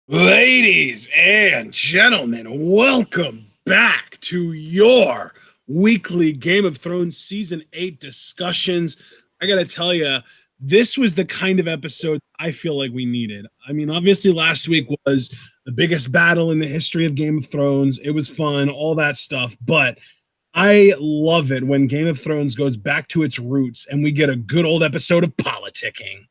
Ladies and gentlemen, welcome back to your weekly Game of Thrones Season 8 discussions. I got to tell you, this was the kind of episode I feel like we needed. I mean, obviously, last week was the biggest battle in the history of Game of Thrones. It was fun, all that stuff. But I love it when Game of Thrones goes back to its roots and we get a good old episode of politicking.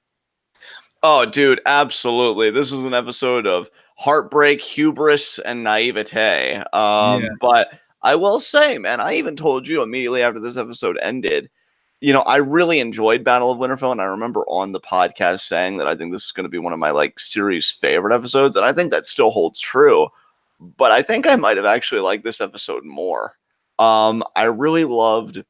Oh, dude, absolutely. This was an episode of heartbreak, hubris, and naivete. Yeah. But I will say, man, I even told you immediately after this episode ended, I really enjoyed Battle of Winterfell, and I remember on the podcast saying that I think this is going to be one of my series favorite episodes, and I think that still holds true. But I think I might have actually liked this episode more. I really loved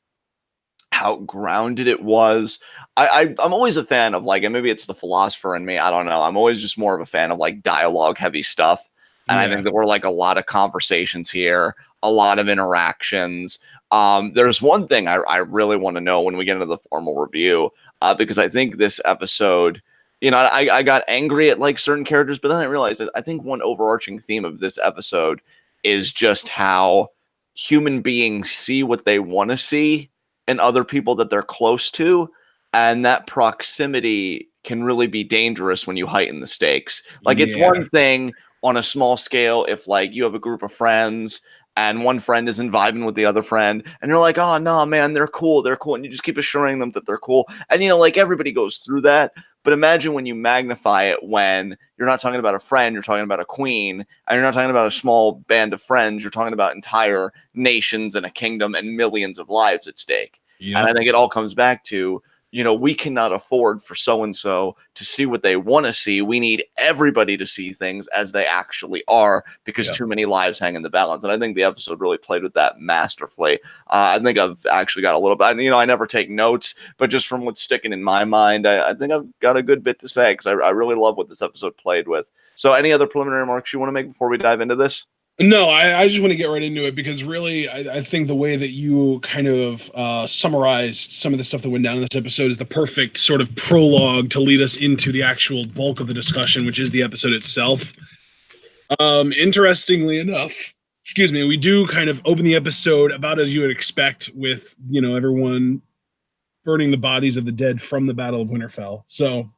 how grounded it was. I'm always a fan of and maybe it's the philosopher in me. I don't know. I'm always just more of a fan of dialogue heavy stuff. And I think there were a lot of conversations here, a lot of interactions. There's one thing I really want to know when we get into the formal review, because I think this episode, I got angry at certain characters, but then I realized that I think one overarching theme of this episode is just how human beings see what they want to see and other people that they're close to, and that proximity can really be dangerous when you heighten the stakes. It's one thing on a small scale if you have a group of friends and one friend isn't vibing with the other friend and you're like, oh no man, they're cool, and you just keep assuring them that they're cool, and everybody goes through that. But imagine when you magnify it, when you're not talking about a friend, you're talking about a queen, and you're not talking about a small band of friends, you're talking about entire nations and a kingdom and millions of lives at stake. Yep. And I think it all comes back to, we cannot afford for so-and-so to see what they want to see. We need everybody to see things as they actually are, because too many lives hang in the balance. And I think the episode really played with that masterfully. I think I've actually got a little bit, I never take notes, but just from what's sticking in my mind, I think I've got a good bit to say, because I really love what this episode played with. So any other preliminary remarks you want to make before we dive into this? No, I just want to get right into it, because really, I think the way that you kind of summarized some of the stuff that went down in this episode is the perfect sort of prologue to lead us into the actual bulk of the discussion, which is the episode itself. Interestingly enough, we do kind of open the episode about as you would expect, with, everyone burning the bodies of the dead from the Battle of Winterfell. So,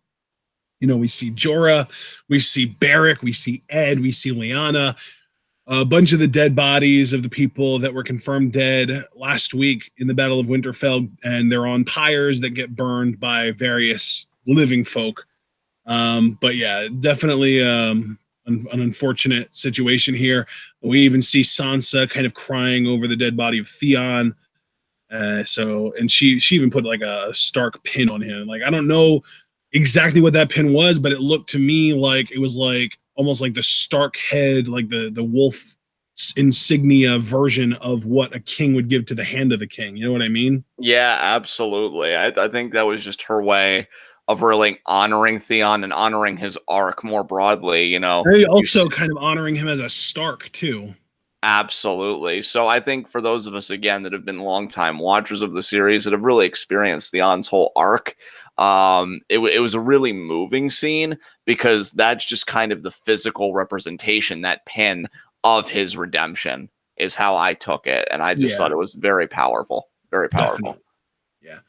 we see Jorah, we see Beric, we see Ed, we see Lyanna, a bunch of the dead bodies of the people that were confirmed dead last week in the Battle of Winterfell, and they're on pyres that get burned by various living folk. But yeah, definitely an unfortunate situation here. We even see Sansa kind of crying over the dead body of Theon. And she even put a Stark pin on him. I don't know exactly what that pin was, but it looked to me like it was almost like the Stark head, the wolf insignia version of what a king would give to the hand of the king. You know what I mean? Yeah, absolutely. I think that was just her way of really honoring Theon and honoring his arc more broadly, And also kind of honoring him as a Stark too. Absolutely. So I think for those of us, again, that have been longtime watchers of the series, that have really experienced Theon's whole arc, it was a really moving scene, because that's just kind of the physical representation, that pin of his redemption is how I took it. And I just thought it was very powerful. Very powerful. Definitely.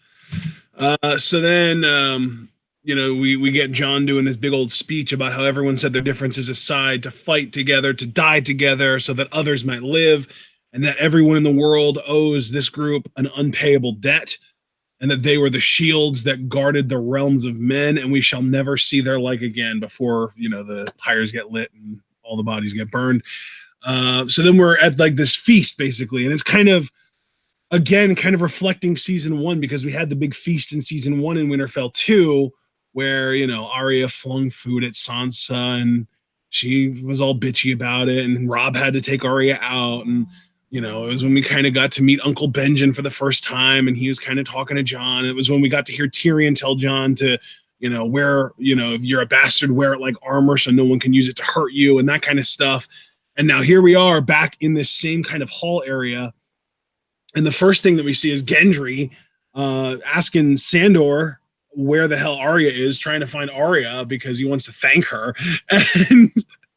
Yeah. So then, we get Jon doing this big old speech about how everyone set their differences aside to fight together, to die together, so that others might live, and that everyone in the world owes this group an unpayable debt, and that they were the shields that guarded the realms of men, and we shall never see their like again before, the pyres get lit and all the bodies get burned. So then we're at this feast, basically, and it's kind of reflecting season 1, because we had the big feast in season 1 in Winterfell 2, where, Arya flung food at Sansa and she was all bitchy about it, and Robb had to take Arya out, and it was when we kind of got to meet Uncle Benjen for the first time, and he was kind of talking to Jon. It was when we got to hear Tyrion tell Jon to, wear, if you're a bastard, wear it like armor so no one can use it to hurt you, and that kind of stuff. And now here we are back in this same kind of hall area, and the first thing that we see is Gendry asking Sandor where the hell Arya is, trying to find Arya because he wants to thank her. And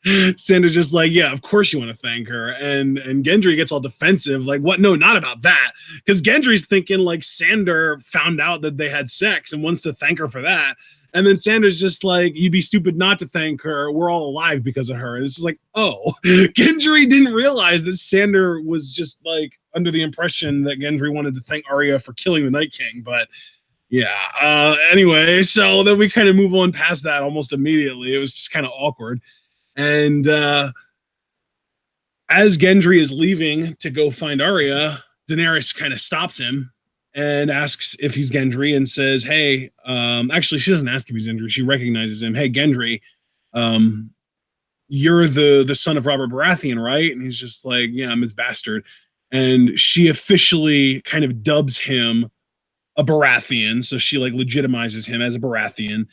Sandra's just like, yeah, of course you want to thank her. And Gendry gets all defensive, like, what? No, not about that. Because Gendry's thinking like Sandor found out that they had sex and wants to thank her for that. And then Sandor's just like, you'd be stupid not to thank her. We're all alive because of her. And it's just like, oh, Gendry didn't realize that Sandor was just like under the impression that Gendry wanted to thank Arya for killing the Night King. But yeah. Anyway, so then we kind of move on past that almost immediately. It was just kind of awkward. And as Gendry is leaving to go find Arya, Daenerys kind of stops him and asks if he's Gendry and says, hey, actually, she doesn't ask if he's Gendry. She recognizes him. Hey, Gendry, you're the son of Robert Baratheon, right? And he's just like, yeah, I'm his bastard. And she officially kind of dubs him a Baratheon. So she like legitimizes him as a Baratheon.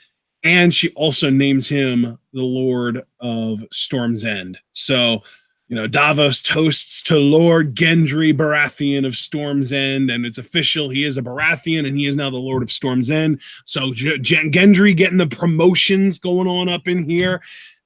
And she also names him the Lord of Storm's End. So, you know, Davos toasts to Lord Gendry Baratheon of Storm's End, and it's official. He is a Baratheon, and he is now the Lord of Storm's End. So Gendry getting the promotions going on up in here.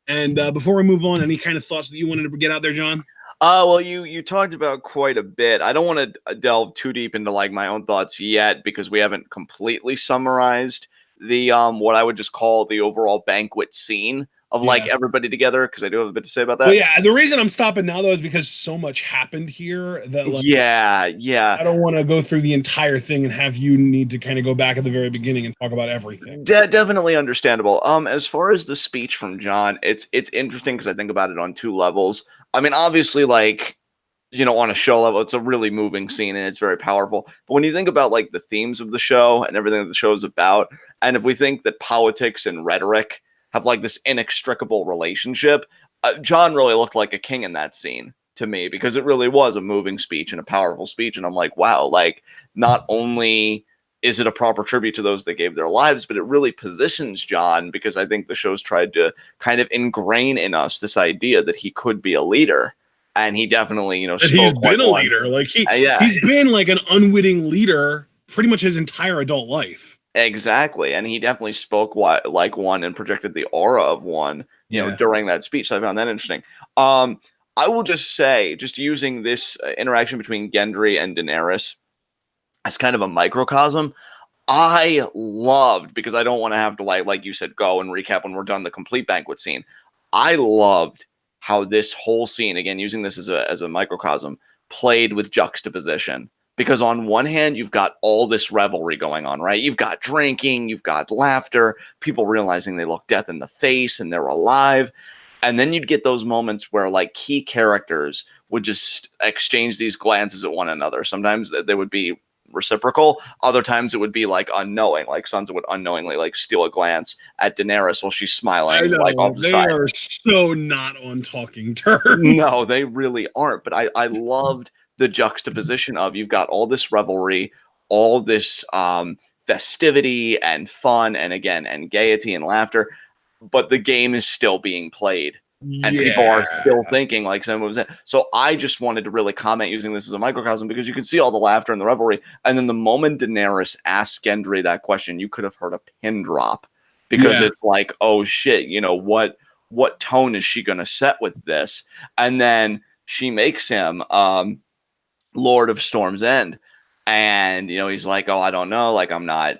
And before we move on, any kind of thoughts that you wanted to get out there, John? Well, you talked about quite a bit. I don't want to delve too deep into like my own thoughts yet because we haven't completely summarized the what I would just call the overall banquet scene of like everybody together, because I do have a bit to say about that. Well, yeah, the reason I'm stopping now though is because so much happened here that like, I don't want to go through the entire thing and have you need to kind of go back at the very beginning and talk about everything. Definitely understandable. As far as the speech from Jon, it's interesting because I think about it on two levels. I mean, obviously, like, you know, on a show level, it's a really moving scene and it's very powerful. But when you think about like the themes of the show and everything that the show is about, and if we think that politics and rhetoric have like this inextricable relationship, Jon really looked like a king in that scene to me, because it really was a moving speech and a powerful speech. And I'm like, wow, like not only is it a proper tribute to those that gave their lives, but it really positions Jon, because I think the show's tried to kind of ingrain in us this idea that he could be a leader. And he definitely, you know, he's been a leader. Like he's been like an unwitting leader pretty much his entire adult life. Exactly. And he definitely spoke like one and projected the aura of one, you know, during that speech. So I found that interesting. I will just say, just using this interaction between Gendry and Daenerys as kind of a microcosm, I loved, because I don't want to have to like you said, go and recap when we're done the complete banquet scene. I loved how this whole scene, again, using this as a microcosm, played with juxtaposition. Because on one hand, you've got all this revelry going on, right? You've got drinking, you've got laughter, people realizing they look death in the face and they're alive. And then you'd get those moments where like key characters would just exchange these glances at one another. Sometimes they would be reciprocal. Other times it would be like unknowing, like Sansa would unknowingly like steal a glance at Daenerys while she's smiling. Like off the side. They are so not on talking terms. No, they really aren't. But I loved the juxtaposition of, you've got all this revelry, all this festivity and fun, and again, and gaiety and laughter, but the game is still being played. And people are still thinking, like someone was saying. So I just wanted to really comment using this as a microcosm, because you can see all the laughter and the revelry. And then the moment Daenerys asked Gendry that question, you could have heard a pin drop, because it's like, oh shit, you know, what tone is she going to set with this? And then she makes him Lord of Storm's End. And, you know, he's like, oh, I don't know. Like, I'm not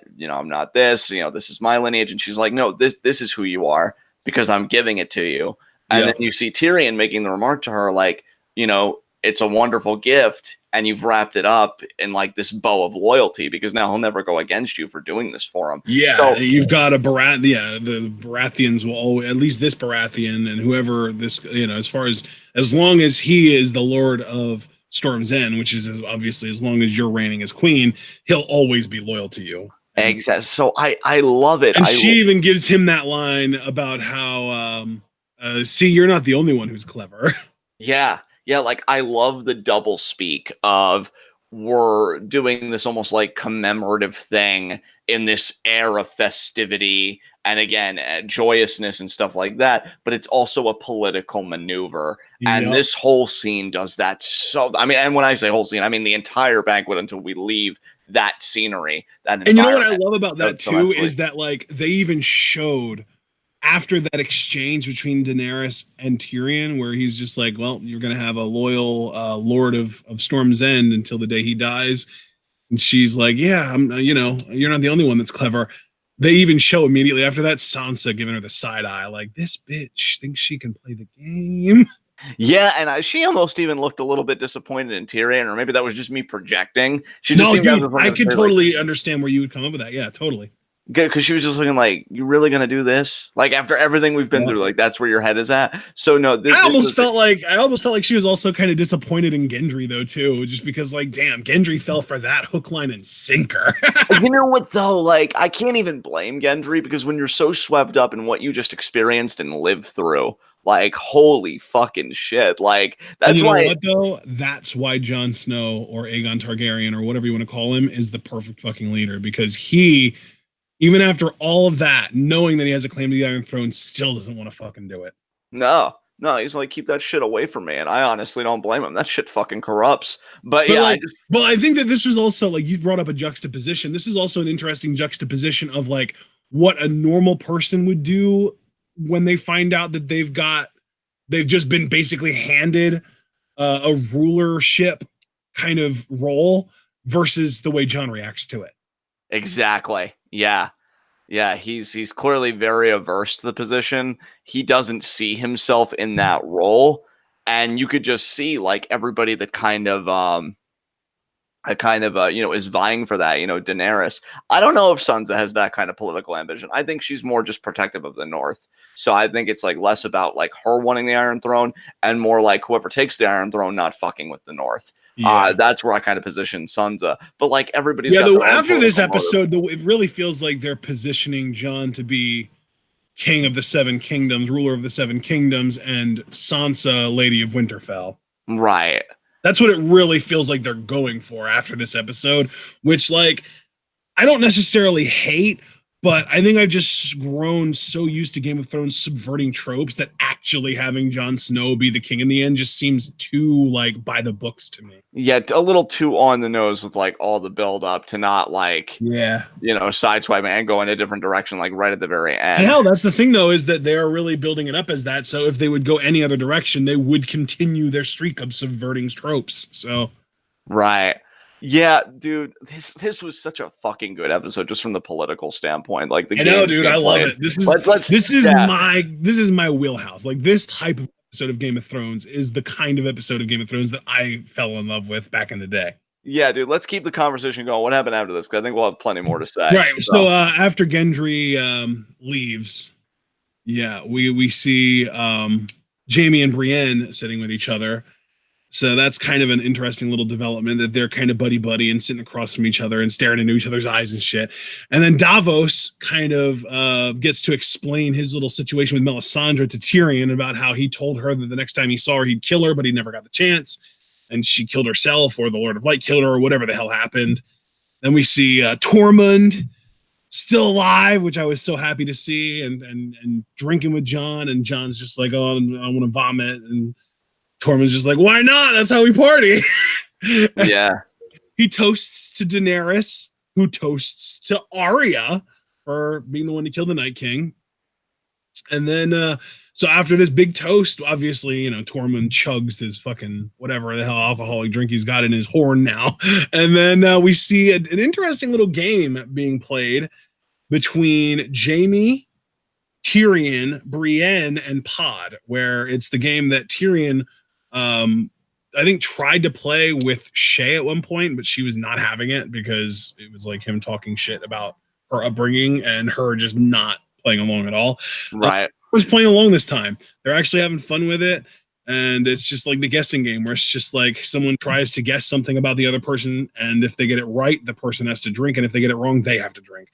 this, you know, this is my lineage. And she's like, no, this is who you are, because I'm giving it to you. And then you see Tyrion making the remark to her, like, you know, it's a wonderful gift, and you've wrapped it up in like this bow of loyalty, because now he'll never go against you for doing this for him. Yeah, so, you've got a the Baratheons will always, at least this Baratheon and whoever this, you know, as long as he is the Lord of Storm's End, which is obviously as long as you're reigning as queen, he'll always be loyal to you. Exactly. So I love it. And she even gives him that line about how see, you're not the only one who's clever. Yeah. Like, I love the double speak of, we're doing this almost like commemorative thing in this air of festivity and again, joyousness and stuff like that. But it's also a political maneuver. And this whole scene does that. So, I mean, and when I say whole scene, I mean the entire banquet until we leave that scenery. And you know what I love about that too is that like they even showed after that exchange between Daenerys and Tyrion, where he's just like, well, you're going to have a loyal lord of Storm's End until the day he dies. And she's like, yeah, you're not the only one that's clever. They even show immediately after that Sansa giving her the side eye, like, this bitch thinks she can play the game. Yeah, and she almost even looked a little bit disappointed in Tyrion, or maybe that was just me projecting. She just I could totally understand where you would come up with that. Yeah, totally. Good, because she was just looking like, you really gonna do this? Like after everything we've been through, like that's where your head is at. So no, I almost felt like she was also kind of disappointed in Gendry though too, just because like, damn, Gendry fell for that hook, line, and sinker. You know what though? Like I can't even blame Gendry because when you're so swept up in what you just experienced and lived through, like holy fucking shit, like that's why. What though? That's why Jon Snow or Aegon Targaryen or whatever you want to call him is the perfect fucking leader, because he, even after all of that, knowing that he has a claim to the Iron Throne, still doesn't want to fucking do it. No, he's like, keep that shit away from me. And I honestly don't blame him. That shit fucking corrupts. But yeah, like, I think that this was also, like, you brought up a juxtaposition. This is also an interesting juxtaposition of like what a normal person would do when they find out that they've just been basically handed a rulership kind of role versus the way Jon reacts to it. Exactly. Yeah. He's clearly very averse to the position. He doesn't see himself in that role, and you could just see like everybody that kind of is vying for that. Daenerys. I don't know if Sansa has that kind of political ambition. I think she's more just protective of the North. So I think it's like less about like her wanting the Iron Throne and more like whoever takes the Iron Throne not fucking with the North. Yeah. That's where I kind of position Sansa. But like everybody's after this episode, it really feels like they're positioning Jon to be King of the Seven Kingdoms, ruler of the Seven Kingdoms, and Sansa, Lady of Winterfell. Right. That's what it really feels like they're going for after this episode, which, like, I don't necessarily hate, but I think I've just grown so used to Game of Thrones subverting tropes that actually having Jon Snow be the king in the end just seems too, like, by the books to me. Yeah, a little too on the nose with, like, all the build up to not, like, sideswipe and go in a different direction, like, right at the very end. And hell, that's the thing, though, is that they're really building it up as that. So if they would go any other direction, they would continue their streak of subverting tropes. So. Right. Yeah, dude, this was such a fucking good episode just from the political standpoint. Like I know, dude, I love it. This is my wheelhouse. Like this type of episode of Game of Thrones is the kind of episode of Game of Thrones that I fell in love with back in the day. Yeah, dude, let's keep the conversation going. What happened after this? Because I think we'll have plenty more to say. Right. So after Gendry leaves, we see Jaime and Brienne sitting with each other. So that's kind of an interesting little development that they're kind of buddy and sitting across from each other and staring into each other's eyes and shit. And then Davos kind of gets to explain his little situation with Melisandre to Tyrion about how he told her that the next time he saw her, he'd kill her, but he never got the chance. And she killed herself, or the Lord of Light killed her, or whatever the hell happened. Then we see Tormund still alive, which I was so happy to see, and drinking with Jon. And Jon's just like, oh, I want to vomit. And Tormund's just like, why not? That's how we party. Yeah. He toasts to Daenerys, who toasts to Arya for being the one to kill the Night King. And then, so after this big toast, obviously, Tormund chugs his fucking whatever the hell alcoholic drink he's got in his horn now. And then we see an interesting little game being played between Jaime, Tyrion, Brienne, and Pod, where it's the game that Tyrion I think tried to play with Shay at one point, but she was not having it because it was like him talking shit about her upbringing and her just not playing along at all. Right. Was playing along this time. They're actually having fun with it. And it's just like the guessing game where it's just like someone tries to guess something about the other person. And if they get it right, the person has to drink. And if they get it wrong, they have to drink.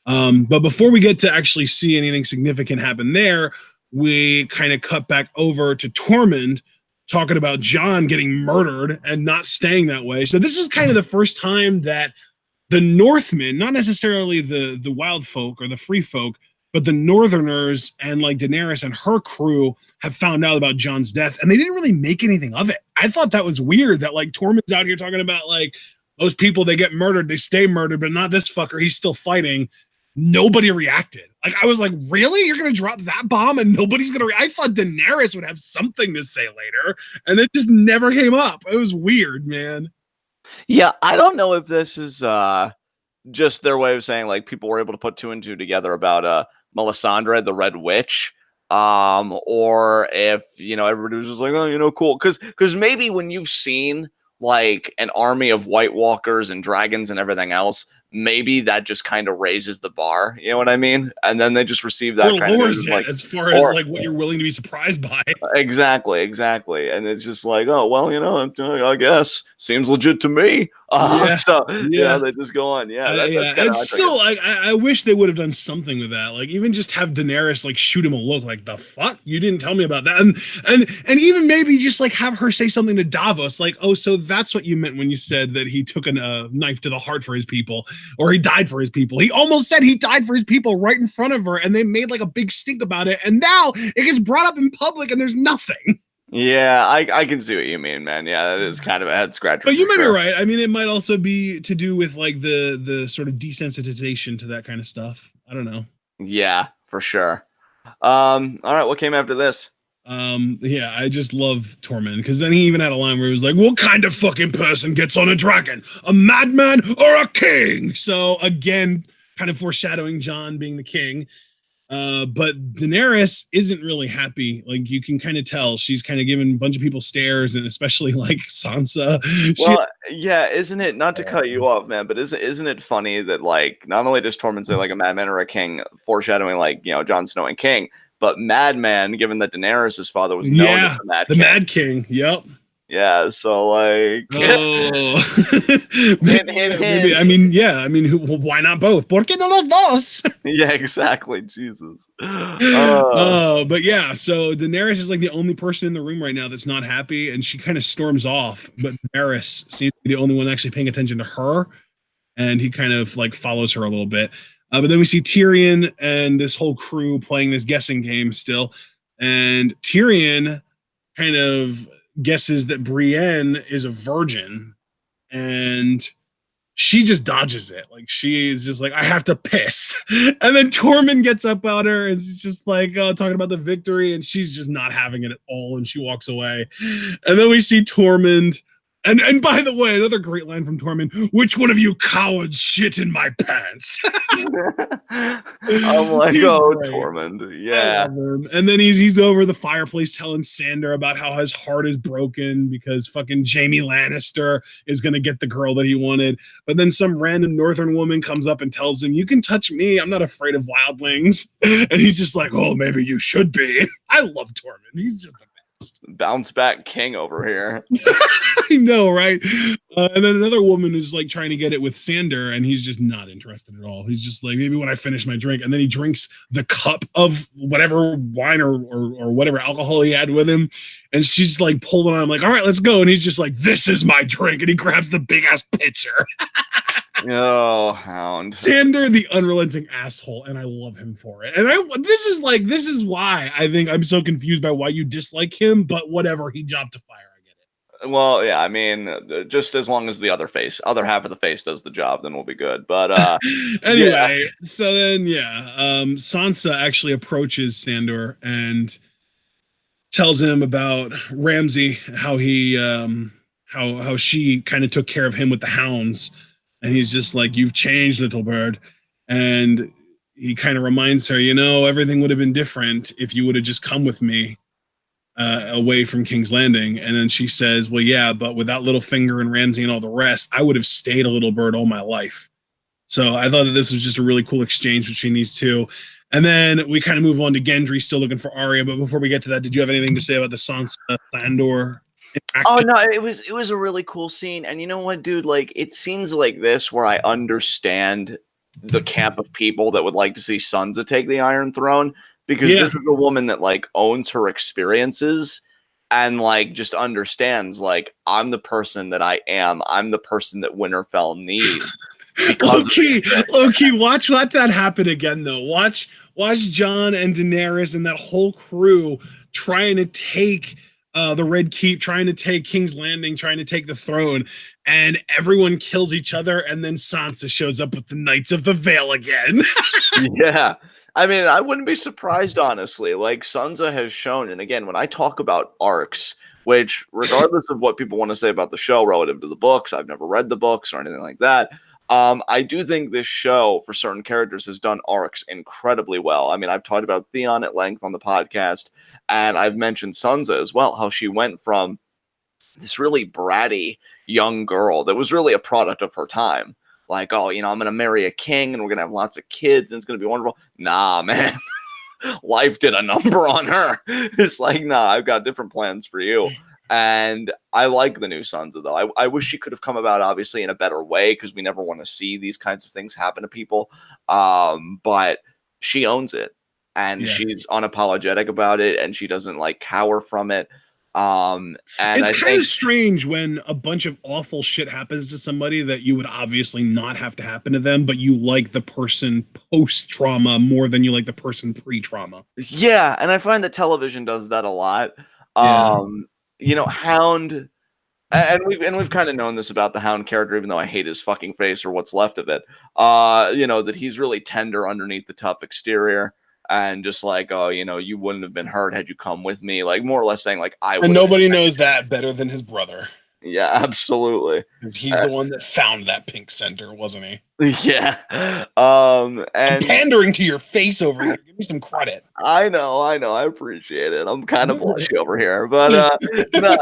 But before we get to actually see anything significant happen there, we kind of cut back over to Tormund talking about Jon getting murdered and not staying that way. So this is kind of the first time that the Northmen, not necessarily the wild folk or the free folk, but the Northerners and like Daenerys and her crew have found out about Jon's death, and they didn't really make anything of it. I thought that was weird that like Tormund's out here talking about like those people, they get murdered, they stay murdered, but not this fucker. He's still fighting. nobody reacted. Like, I was like, really? You're gonna drop that bomb and nobody's gonna I thought Daenerys would have something to say later, and it just never came up. It was weird, man. Yeah, I don't know if this is just their way of saying like people were able to put two and two together about Melisandre, the Red Witch, or if everybody was just like, oh, cool, because maybe when you've seen like an army of White Walkers and dragons and everything else, maybe that just kind of raises the bar, you know what I mean? And then they just receive that or kind lowers of it like, as far as like what you're willing to be surprised by. exactly, and it's just like, oh well, I guess seems legit to me. Yeah, So yeah. they just go on. Yeah, Yeah, that's it's still like I wish they would have done something with that. Like even just have Daenerys like shoot him a look like the fuck you didn't tell me about that, and even maybe just like have her say something to Davos like, oh, so that's what you meant when you said that he took a knife to the heart for his people, or he died for his people. He almost said he died for his people right in front of her, and they made like a big stink about it, and now it gets brought up in public, and there's nothing. Yeah, I can see what you mean, man. Yeah, that is kind of a head scratcher. But you might be right. I mean, it might also be to do with like the sort of desensitization to that kind of stuff. I don't know. Yeah, for sure. All right, what came after this? Yeah, I just love Tormund because then he even had a line where he was like, "What kind of fucking person gets on a dragon? A madman or a king?" So again, kind of foreshadowing Jon being the king. But Daenerys isn't really happy. Like you can kind of tell she's kind of giving a bunch of people stares, and especially like Sansa. Well, yeah, isn't it, not to cut you off, man, but isn't it funny that like not only does Tormund say like a madman or a king, foreshadowing like Jon Snow and King, but madman, given that Daenerys' father was known as the Mad King. Yep. Yeah, so like, maybe, I mean, why not both? ¿Por qué no los dos? Yeah, exactly. Jesus. But yeah, so Daenerys is like the only person in the room right now that's not happy, and she kind of storms off. But Daenerys seems to be the only one actually paying attention to her, and he kind of like follows her a little bit. But then we see Tyrion and this whole crew playing this guessing game still, and Tyrion kind of guesses that Brienne is a virgin, and she just dodges it. Like she is just like, I have to piss. And then Tormund gets up on her and she's just like talking about the victory, and she's just not having it at all, and she walks away. And then we see Tormund. And by the way, another great line from Tormund: "Which one of you cowards shit in my pants?" I'm like, oh, great. Tormund, yeah. And then he's over the fireplace telling Sandor about how his heart is broken because fucking Jaime Lannister is gonna get the girl that he wanted. But then some random Northern woman comes up and tells him, "You can touch me. I'm not afraid of wildlings." And he's just like, "Oh, maybe you should be." I love Tormund. He's just the bounce back king over here. I know, right? And then another woman is like trying to get it with Sandor, and he's just not interested at all. He's just like, maybe when I finish my drink. And then he drinks the cup of whatever wine or whatever alcohol he had with him, and she's like pulling on him like, all right, let's go. And he's just like, this is my drink, and he grabs the big ass pitcher. Oh, hound. Sandor, the unrelenting asshole, and I love him for it. And this is why I think I'm so confused by why you dislike him, but whatever, he dropped a fire. I get it. Well, yeah, I mean, just as long as the other half of the face does the job, then we'll be good. But anyway, so then Sansa actually approaches Sandor and tells him about Ramsay, how he how she kind of took care of him with the hounds. And he's just like, you've changed, little bird. And he kind of reminds her, everything would have been different if you would have just come with me away from King's Landing. And then she says, well, yeah, but without Littlefinger and Ramsay and all the rest, I would have stayed a little bird all my life. So I thought that this was just a really cool exchange between these two. And then we kind of move on to Gendry still looking for Arya. But before we get to that, did you have anything to say about the Sansa Sandor? Oh no, it was a really cool scene. And you know what, dude, like it scenes like this where I understand the camp of people that would like to see Sansa take the Iron Throne, because this is a woman that like owns her experiences and like just understands like, I'm the person that I am. I'm the person that Winterfell needs. Low key, watch that happen again though. Watch Jon and Daenerys and that whole crew trying to take the Red Keep, trying to take King's Landing, trying to take the throne, and everyone kills each other, and then Sansa shows up with the Knights of the Vale again. Yeah. I mean, I wouldn't be surprised, honestly. Like, Sansa has shown, and again, when I talk about arcs, which, regardless of what people want to say about the show relative to the books, I've never read the books or anything like that. I do think this show, for certain characters, has done arcs incredibly well. I mean, I've talked about Theon at length on the podcast, and I've mentioned Sansa as well, how she went from this really bratty young girl that was really a product of her time. Like, oh, I'm going to marry a king and we're going to have lots of kids and it's going to be wonderful. Nah, man. Life did a number on her. It's like, nah, I've got different plans for you. And I like the new Sansa, though. I wish she could have come about, obviously, in a better way, because we never want to see these kinds of things happen to people. But she owns it, and she's unapologetic about it, and she doesn't, like, cower from it. And it's kind of strange when a bunch of awful shit happens to somebody that you would obviously not have to happen to them, but you like the person post-trauma more than you like the person pre-trauma. Yeah, and I find that television does that a lot. Hound, and we've kind of known this about the Hound character, even though I hate his fucking face or what's left of it. That he's really tender underneath the tough exterior, and just like, oh, you wouldn't have been hurt had you come with me, like more or less saying like I would. And nobody knows that better than his brother. Yeah, absolutely. He's the one that found that pink center, wasn't he? Yeah. And I'm pandering to your face over here. Give me some credit. I know. I appreciate it. I'm kind of blushy over here, but no,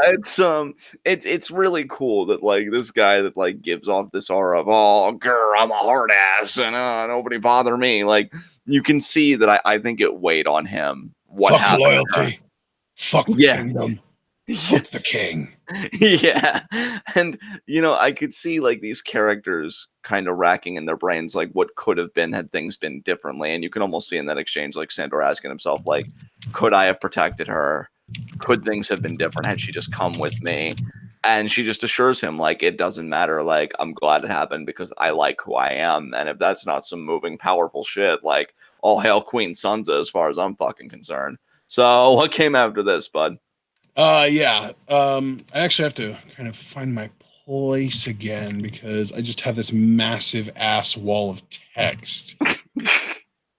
it's really cool that like this guy that like gives off this aura of, oh, girl, I'm a hard ass and nobody bother me. Like you can see that I think it weighed on him. What Fuck happened? Loyalty. Fuck the kingdom. Fuck the king. Yeah. And I could see like these characters kind of racking in their brains like what could have been had things been differently. And you can almost see in that exchange like Sandor asking himself, like, could I have protected her? Could things have been different had she just come with me? And she just assures him, like, it doesn't matter. Like, I'm glad it happened because I like who I am. And if that's not some moving, powerful shit, like, all hail Queen Sansa as far as I'm fucking concerned. So what came after this, bud? I actually have to kind of find my place again because I just have this massive ass wall of text.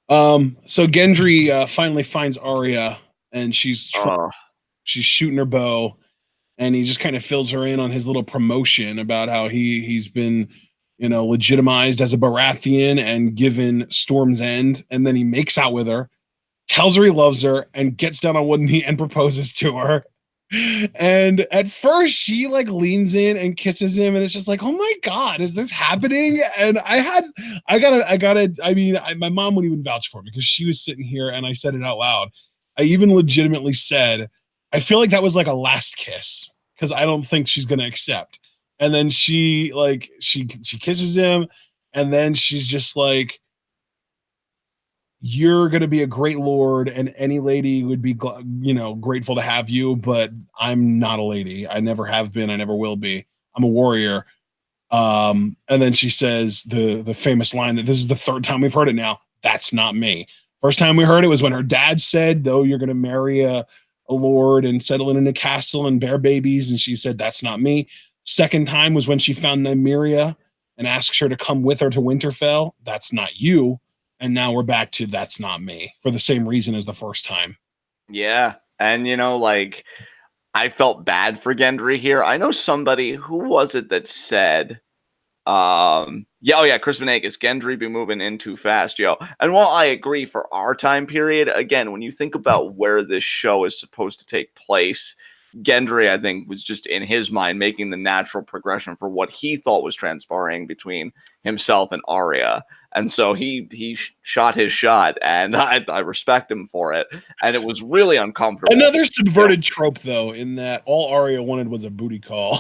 So Gendry finally finds Arya, and she's shooting her bow, and he just kind of fills her in on his little promotion about how he's been legitimized as a Baratheon and given Storm's End, and then he makes out with her, tells her he loves her, and gets down on one knee and proposes to her. And at first she like leans in and kisses him, and it's just like, oh my god, is this happening? And my mom would even vouch for me because she was sitting here and I said it out loud. I even legitimately said, I feel like that was like a last kiss because I don't think she's gonna accept. And then she kisses him, and then she's just like, you're going to be a great lord and any lady would be grateful to have you, but I'm not a lady. I never have been. I never will be. I'm a warrior. And then she says the famous line that this is the third time we've heard it now. That's not me. First time we heard it was when her dad said, though, you're going to marry a lord and settle in a castle and bear babies. And she said, that's not me. Second time was when she found Nymeria and asked her to come with her to Winterfell. That's not you. And now we're back to that's not me for the same reason as the first time. Yeah. And, I felt bad for Gendry here. I know somebody, who was it that said, Chris Venegas, Gendry be moving in too fast, yo. And while I agree for our time period, again, when you think about where this show is supposed to take place, Gendry, I think, was just in his mind making the natural progression for what he thought was transpiring between himself and Arya. And so he shot his shot, and I respect him for it. And it was really uncomfortable. Another subverted trope, though, in that all Arya wanted was a booty call.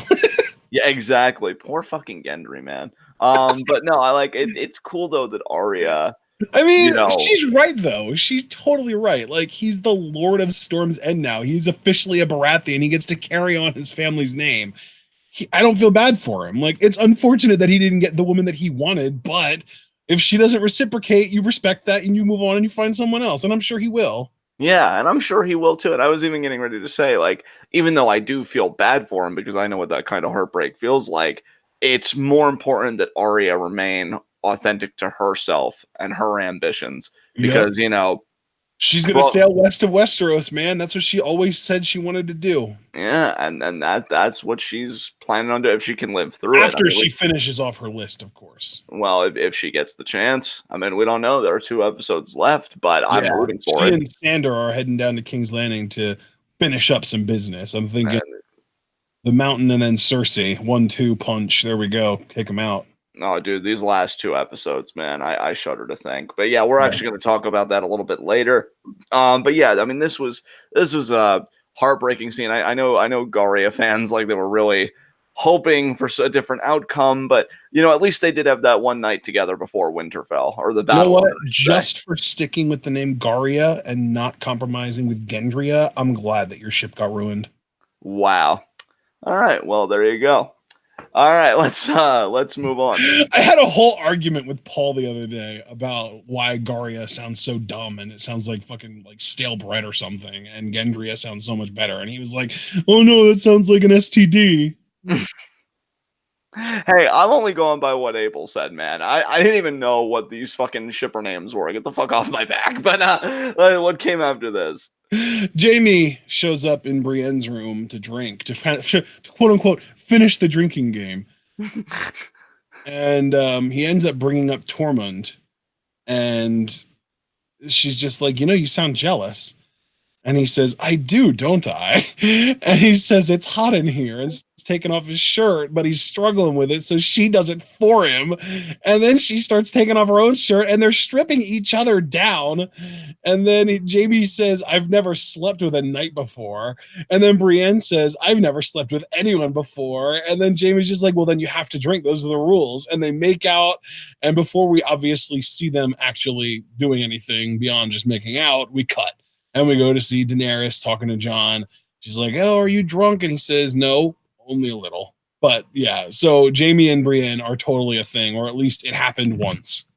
Yeah, exactly. Poor fucking Gendry, man. But no, I like it. It's cool though that Arya. I mean, she's right though. She's totally right. Like, he's the Lord of Storm's End now. He's officially a Baratheon. He gets to carry on his family's name. I don't feel bad for him. Like, it's unfortunate that he didn't get the woman that he wanted, but if she doesn't reciprocate, you respect that and you move on and you find someone else. And I'm sure he will. Yeah, and I'm sure he will too. And I was even getting ready to say, like, even though I do feel bad for him because I know what that kind of heartbreak feels like, it's more important that Arya remain authentic to herself and her ambitions Yep. because, you know, She's gonna well, sail west of Westeros, man. That's what she always said she wanted to do. yeah, and that's what she's planning on doing if she can live through it. I After mean, she finishes off her list, of course. well, if she gets the chance, I mean, we don't know. There are 2 episodes left, but I'm Yeah, rooting for she it. and Sandor are heading down to King's Landing to finish up some business. I'm thinking And the Mountain and then Cersei, 1-2 punch. There we go. Kick them out. oh, dude, these last 2 episodes, man, I shudder to think. But yeah, we're Yeah. actually going to talk about that a little bit later. But yeah, I mean, this was a heartbreaking scene. I know Garia fans like they were really hoping for a different outcome, but you know, at least they did have that one night together before Winterfell or the You know battle. what? I should say. Just for sticking with the name Garia and not compromising with Gendria, I'm glad that your ship got ruined. Wow. All right. Well, there you go. All right, let's move on. I had a whole argument with Paul the other day about why Garia sounds so dumb and it sounds like fucking like stale bread or something, and Gendria sounds so much better. And he was like, "Oh no, that sounds like an STD." Hey, I'm only going by what Abel said, man. I didn't even know what these fucking shipper names were. Get the fuck off my back. But what came after this? Jamie shows up in Brienne's room to drink, to quote unquote finish the drinking game, and he ends up bringing up Tormund, and she's just like, you sound jealous. And he says, I do, don't I? And he says, it's hot in here. And he's taking off his shirt, but he's struggling with it. So she does it for him. And then she starts taking off her own shirt and they're stripping each other down. And then Jamie says, I've never slept with a knight before. And then Brienne says, I've never slept with anyone before. And then Jamie's just like, well, then you have to drink. Those are the rules. And they make out. And before we obviously see them actually doing anything beyond just making out, we cut. And we go to see Daenerys talking to Jon. She's like, oh, are you drunk? And he says, no, only a little. But yeah, so Jamie and Brienne are totally a thing, or at least it happened once.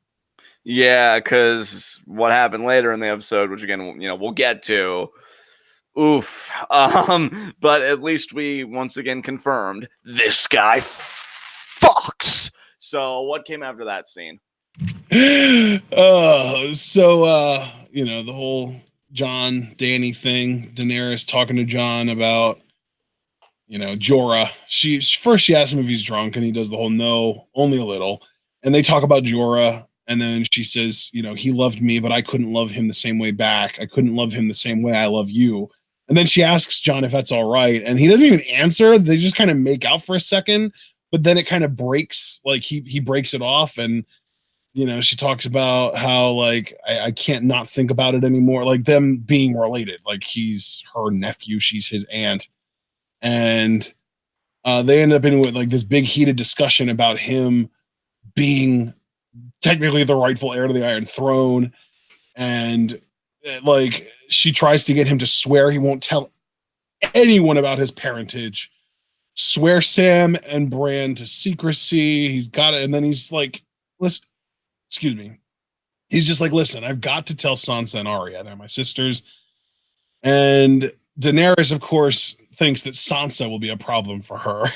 Yeah, because what happened later in the episode, which again, we'll get to. Oof. But at least we once again confirmed this guy fucks. So what came after that scene? The whole Jon Danny thing, Daenerys talking to Jon about Jorah. She asks him if he's drunk, and he does the whole no, only a little. And they talk about Jorah, and then she says, he loved me, but I couldn't love him the same way back. I couldn't love him the same way I love you. And then she asks Jon if that's all right, and he doesn't even answer. They just kind of make out for a second, but then it kind of breaks. Like he breaks it off, and she talks about how like I can't not think about it anymore. Like them being related, like he's her nephew, she's his aunt, and they end up in with like this big heated discussion about him being technically the rightful heir to the Iron Throne, and like she tries to get him to swear he won't tell anyone about his parentage. Swear Sam and Bran to secrecy. He's got it, and then he's like, listen. Excuse me. He's just like, listen, I've got to tell Sansa and Arya. They're my sisters. And Daenerys, of course, thinks that Sansa will be a problem for her.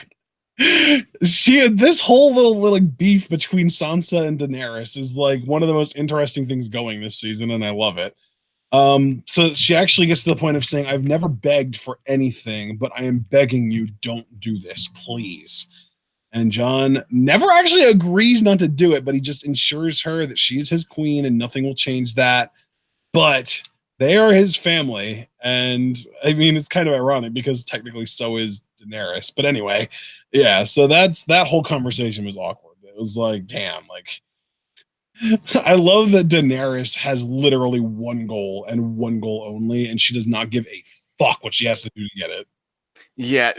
This whole little beef between Sansa and Daenerys is like one of the most interesting things going this season, and I love it. So she actually gets to the point of saying, I've never begged for anything, but I am begging you, don't do this, please. And Jon never actually agrees not to do it, but he just ensures her that she's his queen and nothing will change that. But they are his family. And I mean, it's kind of ironic because technically so is Daenerys. But anyway, yeah, so that whole conversation was awkward. It was like, damn, like I love that Daenerys has literally one goal and one goal only, and she does not give a fuck what she has to do to get it. Yeah,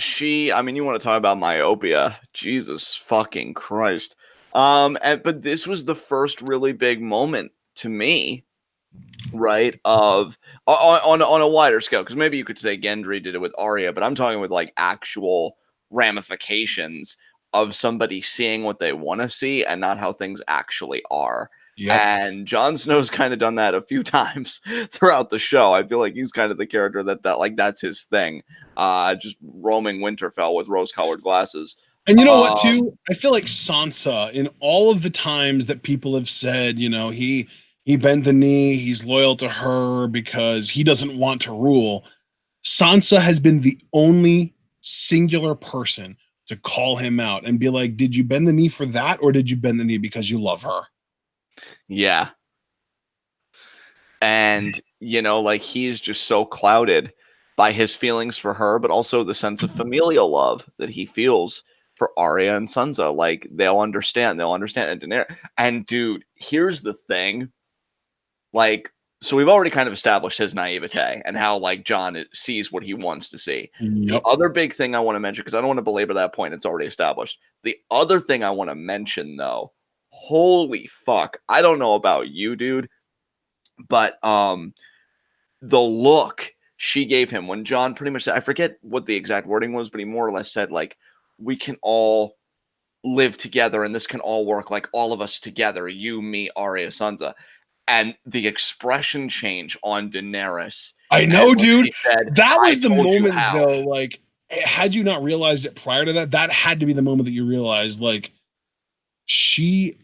I mean, you want to talk about myopia. Jesus fucking Christ. But this was the first really big moment to me, right? Of on a wider scale, because maybe you could say Gendry did it with Arya, but I'm talking with like actual ramifications of somebody seeing what they want to see and not how things actually are. Yep. And Jon Snow's kind of done that a few times throughout the show. I feel like he's kind of the character that like that's his thing. Just roaming Winterfell with rose-colored glasses. And you know what, too? I feel like Sansa, in all of the times that people have said, he bent the knee, he's loyal to her because he doesn't want to rule. Sansa has been the only singular person to call him out and be like, did you bend the knee for that, or did you bend the knee because you love her? Yeah. And, like he's just so clouded by his feelings for her, but also the sense of familial love that he feels for Arya and Sansa. Like they'll understand. And Daenerys. And dude, here's the thing. Like, so we've already kind of established his naivete and how like Jon sees what he wants to see. Yep. The other big thing I want to mention, because I don't want to belabor that point, it's already established. The other thing I want to mention though, holy fuck, I don't know about you, dude, but the look she gave him when Jon pretty much said, I forget what the exact wording was, but he more or less said like, we can all live together and this can all work, like all of us together, you, me, Arya, Sansa. And the expression change on Daenerys. I know, dude. Said, that was the moment, though. Like, had you not realized it prior to that, that had to be the moment that you realized, like, she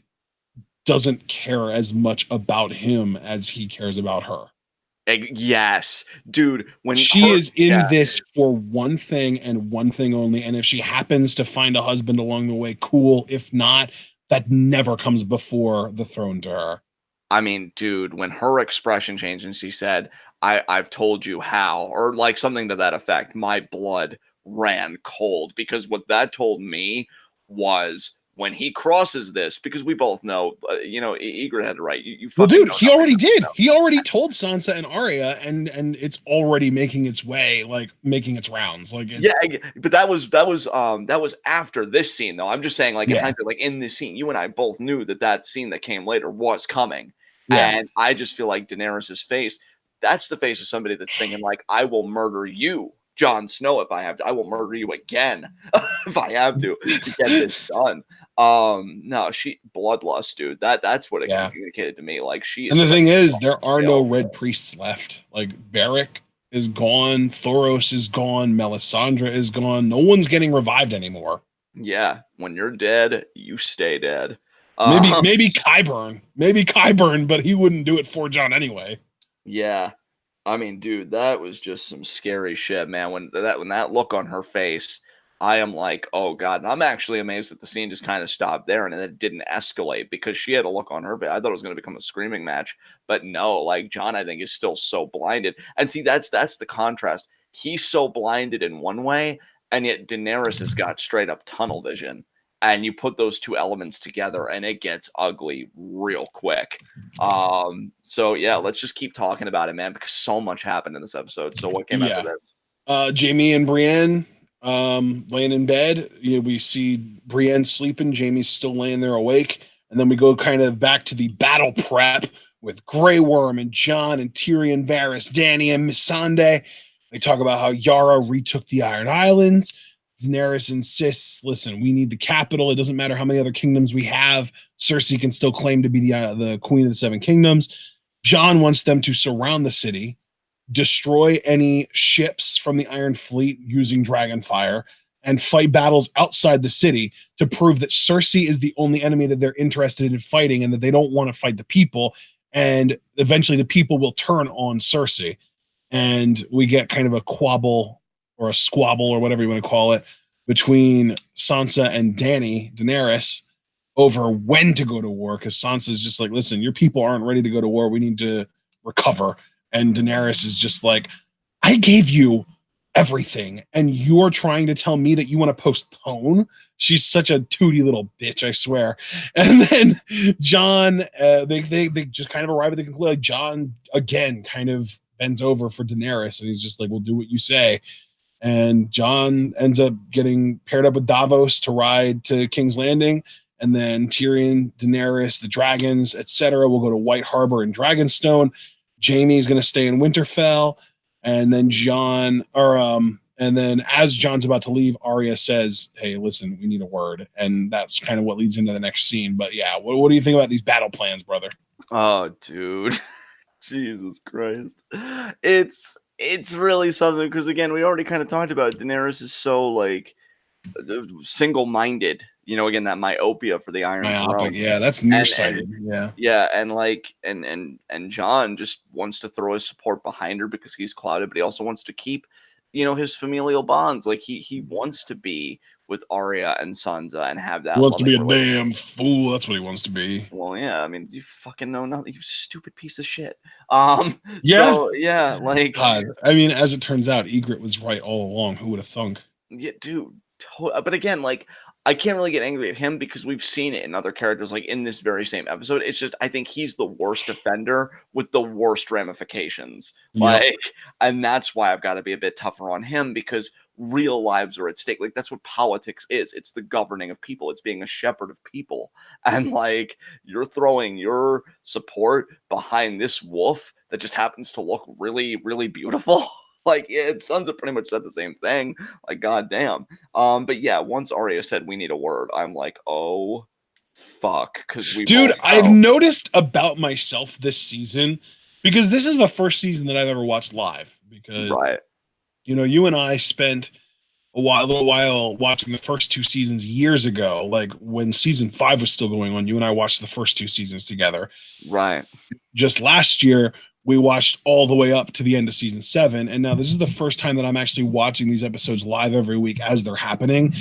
doesn't care as much about him as he cares about her. Yes, dude. When she is in this for one thing and one thing only, and if she happens to find a husband along the way, cool. If not, that never comes before the throne to her. I mean, dude, when her expression changed and she said, I've told you how, or like something to that effect, my blood ran cold, because what that told me was when he crosses this, because we both know, Ygritte had it right. Well, dude, he already did. He already told Sansa and Arya, and it's already making its way, like making its rounds. Like, but that was after this scene, though. I'm just saying, like, in hindsight, like in this scene, you and I both knew that scene that came later was coming, and I just feel like Daenerys's face. That's the face of somebody that's thinking, like, I will murder you, Jon Snow, if I have to. I will murder you again if I have to get this done. No, she bloodlust, dude. That's what it communicated to me. Like she. And the thing is, there are no red priests left. Like Beric is gone, Thoros is gone, Melisandre is gone. No one's getting revived anymore. Yeah, when you're dead, you stay dead. Maybe Qyburn, but he wouldn't do it for Jon anyway. Yeah, I mean, dude, that was just some scary shit, man. When that look on her face, I am like, oh god. And I'm actually amazed that the scene just kind of stopped there and it didn't escalate, because she had a look on her face. I thought it was going to become a screaming match, but no. Like Jon, I think, is still so blinded. And see, that's the contrast. He's so blinded in one way, and yet Daenerys has got straight up tunnel vision. And you put those two elements together and it gets ugly real quick. So yeah, let's just keep talking about it, man, because so much happened in this episode. So what came after this? Jaime and Brienne laying in bed. We see Brienne sleeping, Jaime's still laying there awake, and then we go kind of back to the battle prep with Grey Worm and Jon and Tyrion, Varys, Dany, and Missandei. They talk about how Yara retook the Iron Islands. Daenerys insists, listen, we need the capital. It doesn't matter how many other kingdoms we have. Cersei can still claim to be the queen of the Seven Kingdoms. Jon wants them to surround the city, destroy any ships from the Iron Fleet using Dragonfire, and fight battles outside the city to prove that Cersei is the only enemy that they're interested in fighting, and that they don't want to fight the people. And eventually the people will turn on Cersei. And we get kind of a quabble or a squabble or whatever you want to call it between Sansa and Daenerys over when to go to war, because Sansa's just like, listen, your people aren't ready to go to war. We need to recover. And Daenerys is just like, I gave you everything, and you're trying to tell me that you want to postpone? She's such a tooty little bitch, I swear. And then Jon, they just kind of arrive at the conclusion. Like Jon, again, kind of bends over for Daenerys, and he's just like, we'll do what you say. And Jon ends up getting paired up with Davos to ride to King's Landing. And then Tyrion, Daenerys, the dragons, etc., will go to White Harbor and Dragonstone. Jaime's going to stay in Winterfell. And then and then as Jon's about to leave, Arya says, hey, listen, we need a word. And that's kind of what leads into the next scene. But yeah, what do you think about these battle plans, brother? Oh, dude. Jesus Christ. It's really something because again, we already kind of talked about Daenerys is so like single-minded. Again, that myopia for the Iron Myopic. Throne. Yeah, that's And nearsighted. Yeah. yeah, and like and John just wants to throw his support behind her because he's clouded, but he also wants to keep, his familial bonds. Like he wants to be with Arya and Sansa and have He that wants to loving be a relationship. damn fool. That's what he wants to be. Well, yeah, I mean, you fucking know nothing, you stupid piece of shit. Yeah. So yeah, like, God. I mean, as it turns out, Ygritte was right all along. Who would have thunk? yeah, dude. But again, like, I can't really get angry at him because we've seen it in other characters, like in this very same episode. It's just I think he's the worst offender with the worst ramifications. Yep. Like, and that's why I've got to be a bit tougher on him because real lives are at stake. Like, that's what politics is. It's the governing of people. It's being a shepherd of people. And like, you're throwing your support behind this wolf that just happens to look really, really beautiful. Like, yeah, Sansa pretty much said the same thing. Like, goddamn. But yeah, once Arya said we need a word, I'm like, oh fuck, because we Dude, both I've know. noticed about myself this season because this is the first season that I've ever watched live. Because Right, you and I spent a little while watching the first two seasons years ago, like when season 5 was still going on. You and I watched the first two seasons together. right, Just last year we watched all the way up to the end of season 7, and now this is the first time that I'm actually watching these episodes live every week as they're happening,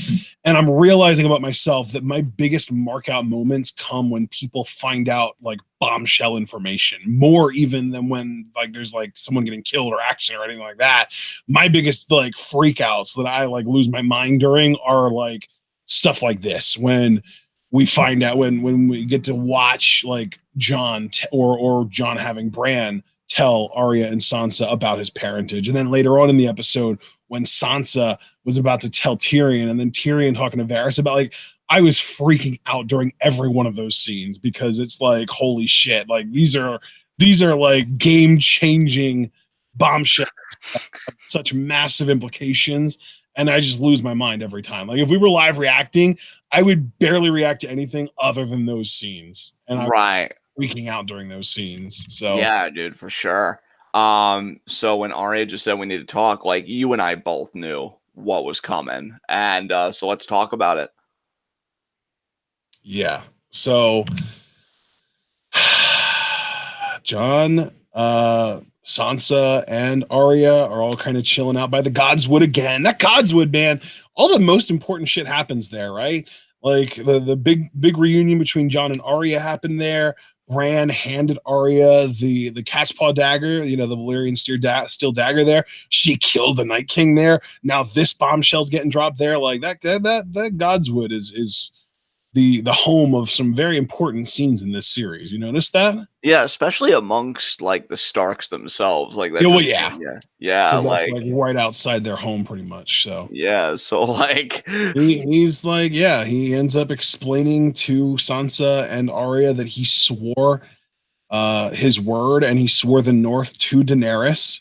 and I'm realizing about myself that my biggest mark out moments come when people find out like bombshell information, more even than when like there's like someone getting killed or action or anything like that. My biggest like freak outs that I like lose my mind during are like stuff like this, when we find out, when we get to watch like John or John having Bran tell Arya and Sansa about his parentage. And then later on in the episode, when Sansa was about to tell Tyrion, and then Tyrion talking to Varys about, like, I was freaking out during every one of those scenes because it's like, holy shit, like these are like game changing bombshells, such massive implications. And I just lose my mind every time. Like if we were live reacting, I would barely react to anything other than those scenes. And I right. freaking out during those scenes. So Yeah, dude, for sure. So when Arya just said we need to talk, like you and I both knew what was coming, and so let's talk about it. yeah. So John, Sansa, and Arya are all kind of chilling out by the Godswood again. That Godswood, man, all the most important shit happens there, right? Like the big reunion between John and Arya happened there. Bran handed Arya the cat's paw dagger, the Valyrian steel dagger there. She killed the Night King there. Now this bombshell's getting dropped there. Like that Godswood is the home of some very important scenes in this series. You notice that? Yeah, especially amongst like the Starks themselves, like that. Yeah, well, Just, yeah, yeah, because that's like like right outside their home, pretty much. So yeah. So like, he's like, yeah, he ends up explaining to Sansa and Arya that he swore his word, and he swore the North to Daenerys.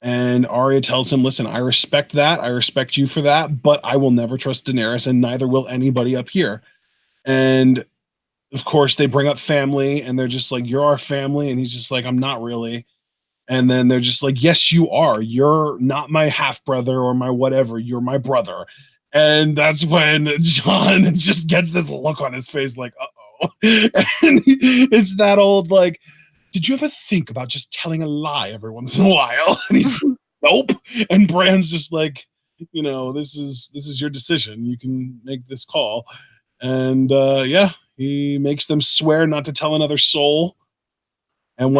And Arya tells him, listen, I respect that. I respect you for that, but I will never trust Daenerys, and neither will anybody up here. And of course, they bring up family, and they're just like, you're our family. And he's just like, I'm not really. And then they're just like, yes, you are. You're not my half brother or my whatever. You're my brother. And that's when John just gets this look on his face like, uh-oh. And it's that old, like, did you ever think about just telling a lie every once in a while? And he's nope. And Bran's just like, this is your decision. You can make this call. And yeah, he makes them swear not to tell another soul. And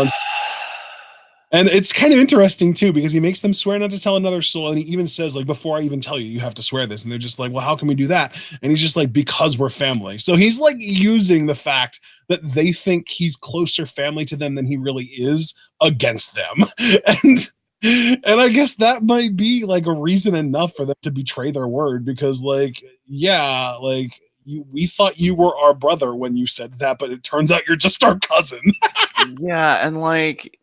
it's kind of interesting too, because he makes them swear not to tell another soul, and he even says, like, before I even tell you, you have to swear this. And they're just like, well, how can we do that? And he's just like, because we're family. So he's like using the fact that they think he's closer family to them than he really is against them. And I guess that might be like a reason enough for them to betray their word, because like, yeah, like we thought you were our brother when you said that, but it turns out you're just our cousin. yeah, and like,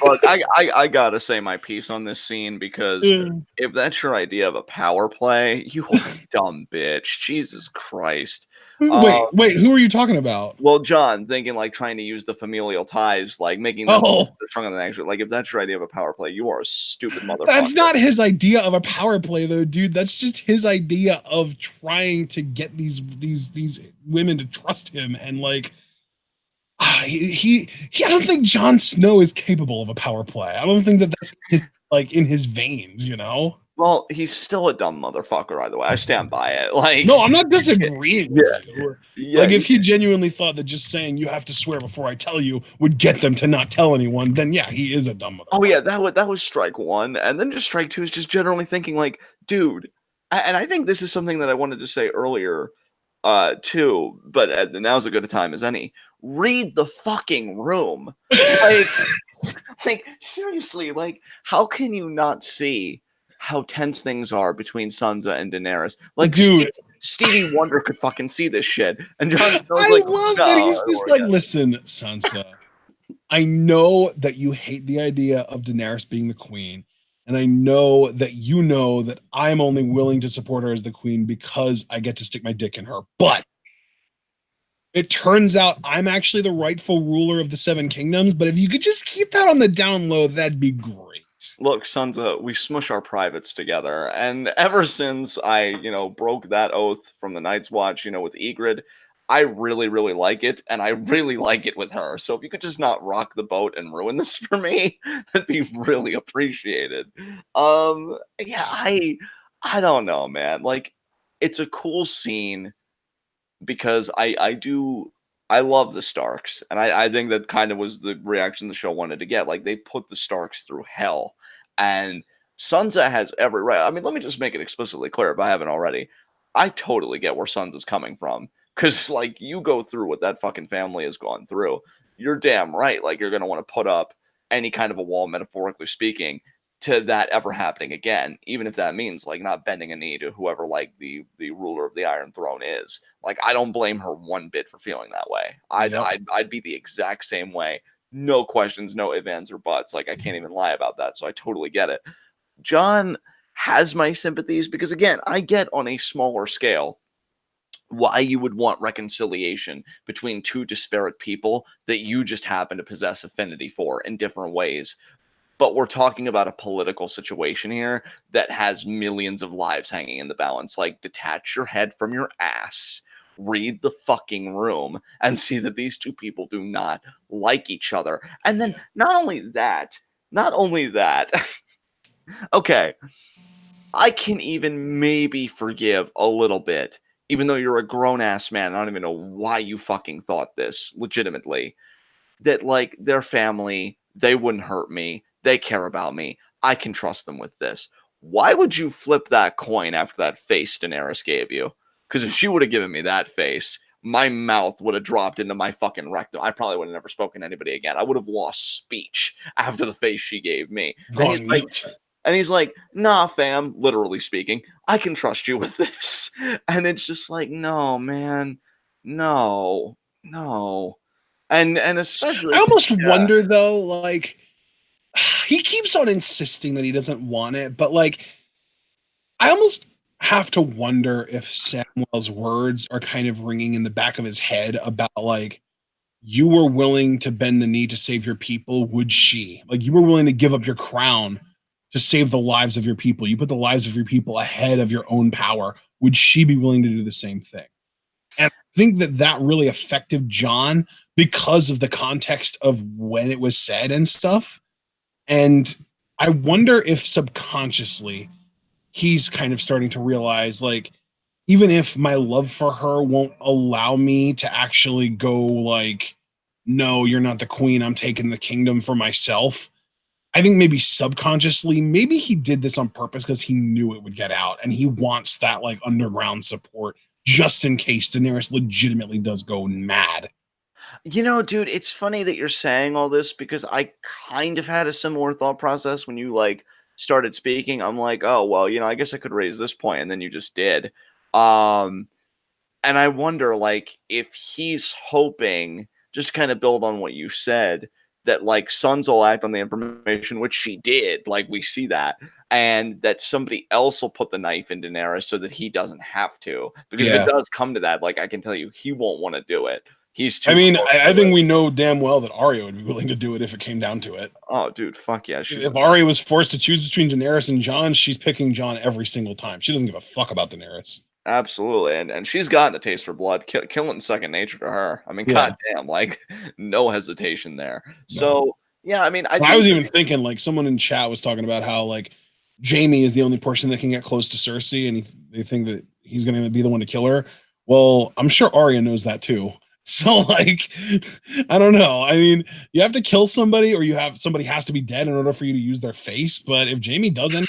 look, I gotta say my piece on this scene because if that's your idea of a power play, you dumb bitch, Jesus Christ. Wait, who are you talking about? Well, John, thinking like trying to use the familial ties, like making them Oh, stronger than actually. Like, if that's your idea of a power play, you are a stupid that's motherfucker. not his idea of a power play, though, dude. That's just his idea of trying to get these women to trust him, and like, I don't think Jon Snow is capable of a power play. I don't think that that's his, like in his veins, you know. Well, he's still a dumb motherfucker, either way. I stand by it. Like, No, I'm not disagreeing with yeah, you. yeah, Like, if he genuinely thought that just saying you have to swear before I tell you would get them to not tell anyone, then yeah, he is a dumb oh motherfucker. yeah, that was strike one, and then just strike two is just generally thinking like, dude, and I think this is something that I wanted to say earlier, too, but now's as good a time as any. Read the fucking room, like, like seriously, like, how can you not see how tense things are between Sansa and Daenerys? Like, Dude, Stevie Wonder could fucking see this shit, and Jon Snow's I like, love no, that I he's don't just worry like, yet. listen, Sansa, I know that you hate the idea of Daenerys being the queen, and I know that you know that I'm only willing to support her as the queen because I get to stick my dick in her. But it turns out I'm actually the rightful ruler of the Seven Kingdoms. But if you could just keep that on the down low, that'd be great. Look, Sansa, we smush our privates together, and ever since I, broke that oath from the Night's Watch, with Ygritte, I really, really like it, and I really like it with her. So if you could just not rock the boat and ruin this for me, that'd be really appreciated. Yeah, I don't know, man. Like, it's a cool scene because I love the Starks, and I think that kind of was the reaction the show wanted to get. Like, they put the Starks through hell, and Sansa has every right. I mean, let me just make it explicitly clear if I haven't already. I totally get where Sansa's coming from, because like, you go through what that fucking family has gone through. You're damn right. Like, you're gonna want to put up any kind of a wall, metaphorically speaking, to that ever happening again, even if that means like not bending a knee to whoever like the ruler of the Iron Throne is. Like, I don't blame her one bit for feeling that way. I'd Yep. I'd, I'd be the exact same way. No questions, no ifs, ands, or buts. Like, I can't even lie about that. So I totally get it. John has my sympathies because, again, I get on a smaller scale why you would want reconciliation between two disparate people that you just happen to possess affinity for in different ways. But we're talking about a political situation here that has millions of lives hanging in the balance. Like, detach your head from your ass, read the fucking room, and see that these two people do not like each other. And then, not only that, okay, I can even maybe forgive a little bit, even though you're a grown ass man. I don't even know why you fucking thought this legitimately, that like their family, they wouldn't hurt me. They care about me. I can trust them with this. Why would you flip that coin after that face Daenerys gave you? Because if she would have given me that face, my mouth would have dropped into my fucking rectum. I probably would have never spoken to anybody again. I would have lost speech after the face she gave me. And Gone mute. he's like, nah, fam, literally speaking, I can trust you with this. And it's just like, no, man, no, no. And especially, I almost yeah. wonder though, like he keeps on insisting that he doesn't want it, but like I almost have to wonder if Samuel's words are kind of ringing in the back of his head about like you were willing to bend the knee to save your people, would she? Like you were willing to give up your crown to save the lives of your people. You put the lives of your people ahead of your own power. Would she be willing to do the same thing? And I think that that really affected John because of the context of when it was said and stuff. And I wonder if subconsciously he's kind of starting to realize like even if my love for her won't allow me to actually go like no, you're not the queen, I'm taking the kingdom for myself. I think maybe subconsciously, maybe he did this on purpose because he knew it would get out and he wants that like underground support just in case Daenerys legitimately does go mad. Dude, it's funny that you're saying all this because I kind of had a similar thought process when you like started speaking. I'm like, oh well, I guess I could raise this point, and then you just did. Um, and I wonder, like, if he's hoping, just kind of build on what you said, that like Sansa will act on the information, which she did, like we see that, and that somebody else will put the knife in Daenerys so that he doesn't have to. Because if it does come to that, like I can tell you, he won't want to do it. He's too. I mean, I think we know damn well that Arya would be willing to do it if it came down to it. Oh, dude, fuck yeah! If Arya was forced to choose between Daenerys and Jon, she's picking Jon every single time. She doesn't give a fuck about Daenerys. Absolutely, and she's gotten a taste for blood. Killing second nature to her. I mean, goddamn, like no hesitation there. No. So yeah, I mean, I was even thinking like someone in chat was talking about how like Jaime is the only person that can get close to Cersei, and they think that he's going to be the one to kill her. Well, I'm sure Arya knows that too. So like, I don't know. I mean, you have to kill somebody, or somebody has to be dead in order for you to use their face. But if Jaime doesn't,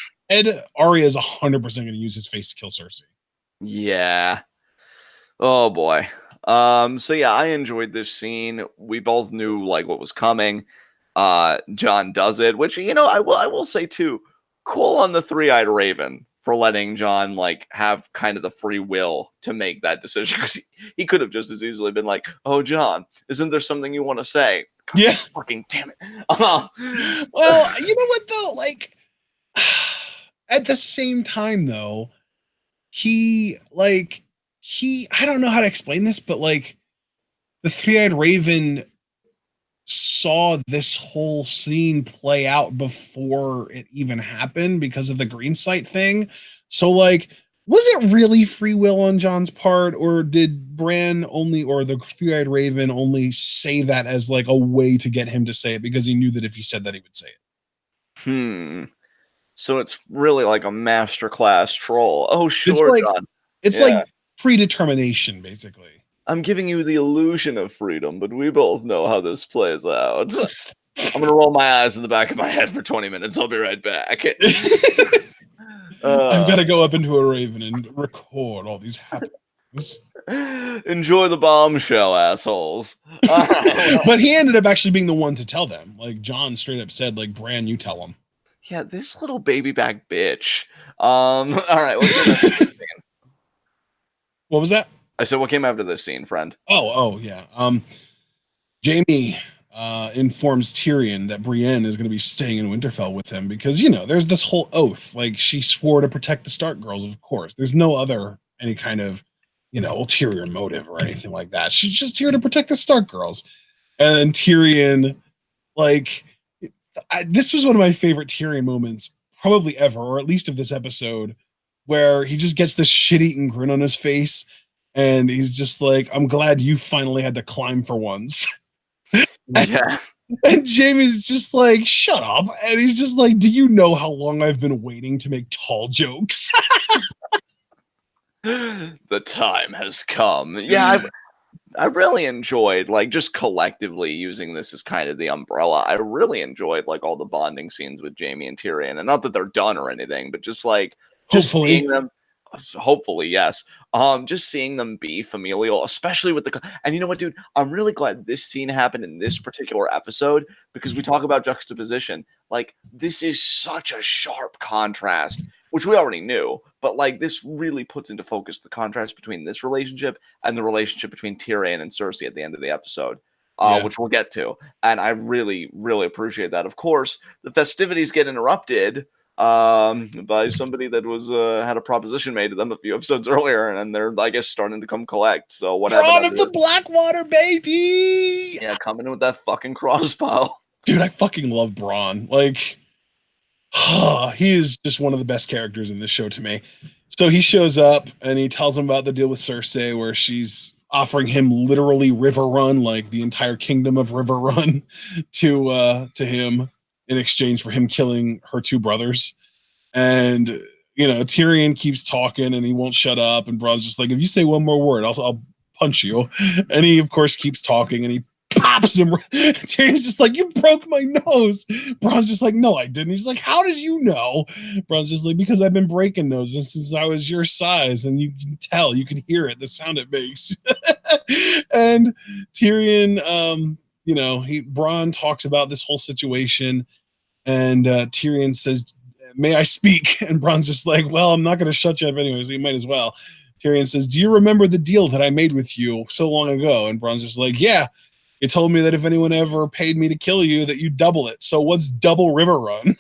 Arya is 100% going to use his face to kill Cersei. Yeah. Oh boy. So yeah, I enjoyed this scene. We both knew like what was coming. Jon does it, which I will say too, cool on the three-eyed raven for letting Jon like have kind of the free will to make that decision, because he could have just as easily been like, "Oh, Jon, isn't there something you want to say?" God, yeah. Fucking damn it. Well, you know what though? Like, at the same time though, I don't know how to explain this, but like the three-eyed raven saw this whole scene play out before it even happened because of the green sight thing. So like, was it really free will on Jon's part, or did Bran or the three-eyed raven only say that as like a way to get him to say it because he knew that if he said that he would say it? So it's really like a masterclass troll. Oh, sure, it's like, Jon. It's like predetermination, basically. I'm giving you the illusion of freedom, but we both know how this plays out. I'm going to roll my eyes in the back of my head for 20 minutes. I'll be right back. I've got to go up into a raven and record all these happenings. Enjoy the bombshell, assholes. But he ended up actually being the one to tell them. Like, Jon straight up said, like, Bran, you tell him. Yeah, this little baby back bitch. All right. What was that? I said, what came after this scene, friend? Oh, yeah. Jaime informs Tyrion that Brienne is going to be staying in Winterfell with him because, there's this whole oath. Like, she swore to protect the Stark girls, of course. There's no any kind of, ulterior motive or anything like that. She's just here to protect the Stark girls. And then Tyrion, like, this was one of my favorite Tyrion moments probably ever, or at least of this episode, where he just gets this shit-eating grin on his face. And he's just like, I'm glad you finally had to climb for once. Yeah. And Jaime's just like, shut up. And he's just like, do you know how long I've been waiting to make tall jokes? The time has come. Yeah, I really enjoyed, like, just collectively using this as kind of the umbrella. I really enjoyed, like, all the bonding scenes with Jaime and Tyrion. And not that they're done or anything, but just, like, seeing them. Hopefully, yes. Just seeing them be familial, especially with and you know what, dude? I'm really glad this scene happened in this particular episode, because we talk about juxtaposition. Like, this is such a sharp contrast, which we already knew, but like this really puts into focus the contrast between this relationship and the relationship between Tyrion and Cersei at the end of the episode, which we'll get to. And I really, really appreciate that. Of course, the festivities get interrupted by somebody that was had a proposition made to them a few episodes earlier, and they're, I guess, starting to come collect. So what happened? Bronn of the Blackwater, baby! Yeah, coming in with that fucking crossbow. Dude, I fucking love Bronn. Like, he is just one of the best characters in this show to me. So he shows up and he tells him about the deal with Cersei, where she's offering him literally River Run, like the entire kingdom of River Run, to him, in exchange for him killing her two brothers. And Tyrion keeps talking and he won't shut up, and Bronn's just like, if you say one more word, I'll punch you. And he of course keeps talking and he pops him. Tyrion's just like, you broke my nose. Bronn's just like, no, I didn't. He's like, how did you know? Bronn's just like, because I've been breaking noses since I was your size, and you can tell, you can hear it, the sound it makes. And Tyrion, Bronn talks about this whole situation, and Tyrion says, may I speak? And Bronn's just like, well, I'm not going to shut you up anyway, so you might as well. Tyrion says, do you remember the deal that I made with you so long ago? And Bronn's just like, yeah, You told me that if anyone ever paid me to kill you, that you double it. So what's double River Run?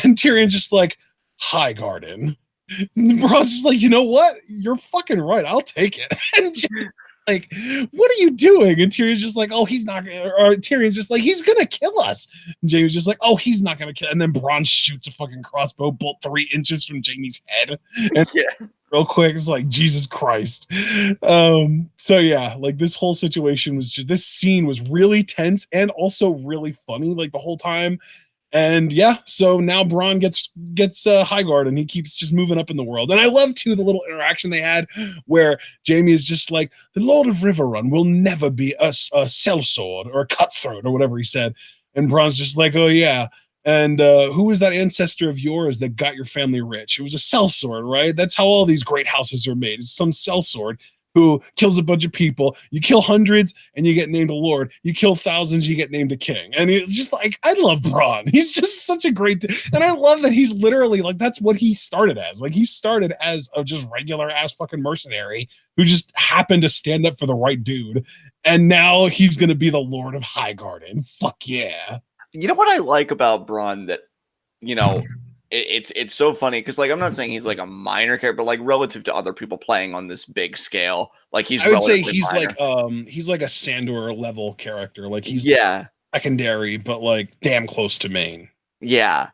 And Tyrion's just like, High Garden. And Bron's just like, you know what? You're fucking right. I'll take it. And like, what are you doing? And Tyrion's just like, oh, he's not gonna, or Tyrion's just like, he's gonna kill us. And Jaime's just like, oh, he's not gonna kill. And then Bronn shoots a fucking crossbow bolt 3 inches from Jaime's head. And real quick, it's like, Jesus Christ. So yeah, like this whole situation was just, this scene was really tense and also really funny, like the whole time. And yeah, so now Bronn gets Highgarden, and he keeps just moving up in the world. And I love too the little interaction they had where Jaime is just like, the Lord of Riverrun will never be a sellsword or a cutthroat or whatever he said. And Bronn's just like, oh yeah. And who was that ancestor of yours that got your family rich? It was a sellsword, right? That's how all these great houses are made. It's some sellsword who kills a bunch of people. You kill hundreds and you get named a lord. You kill thousands, you get named a king. And it's just like, I love Bronn. He's just such a great, and I love that he's literally like, that's what he started as. Like he started as a just regular ass fucking mercenary who just happened to stand up for the right dude. And now he's going to be the Lord of Highgarden. Fuck yeah. You know what I like about Bronn that, you know, it's so funny because like I'm not saying he's like a minor character, but like relative to other people playing on this big scale, like he's. I would say he's minor. he's like a Sandor level character. Like he's secondary, but like damn close to main. Yeah,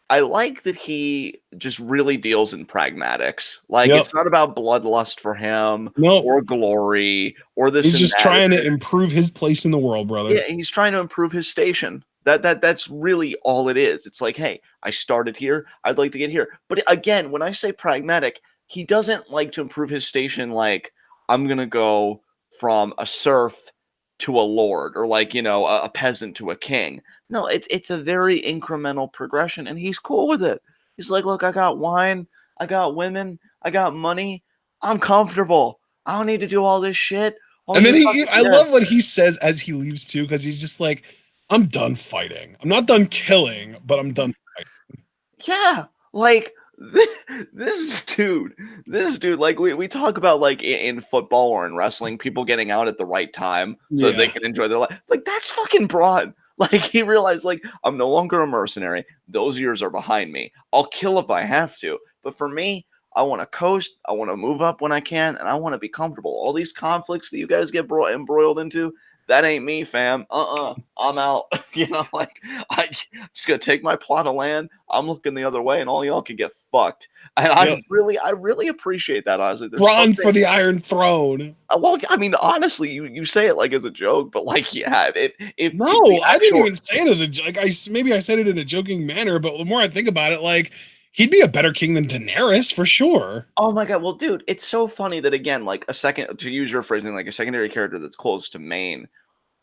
I like that he just really deals in pragmatics. Like it's not about bloodlust for him, or glory, or this. He's just trying to improve his place in the world, brother. Yeah, he's trying to improve his station. That's really all it is. It's like, hey, I started here. I'd like to get here. But again, when I say pragmatic, he doesn't like to improve his station like I'm going to go from a serf to a lord or like, you know, a peasant to a king. No, it's a very incremental progression and he's cool with it. He's like, look, I got wine. I got women. I got money. I'm comfortable. I don't need to do all this shit. And then I love what he says as he leaves too, because he's just like, I'm done fighting. I'm not done killing, but I'm done fighting. Yeah, like this dude, like we talk about like in football or in wrestling, people getting out at the right time so they can enjoy their life. Like that's fucking Bronn. Like he realized like I'm no longer a mercenary. Those years are behind me. I'll kill if I have to. But for me, I want to coast. I want to move up when I can, and I want to be comfortable. All these conflicts that you guys get embroiled into, that ain't me, fam. I'm out. You know, like I'm just gonna take my plot of land. I'm looking the other way, and all y'all can get fucked. And I really appreciate that. Honestly, Run for the Iron Throne. Well, I mean, honestly, you say it like as a joke, but like, yeah, if no, I didn't even say it as a like. Maybe I said it in a joking manner, but the more I think about it, like he'd be a better king than Daenerys for sure. Oh my god, well, dude, it's so funny that again, like a second, to use your phrasing, like a secondary character that's close to main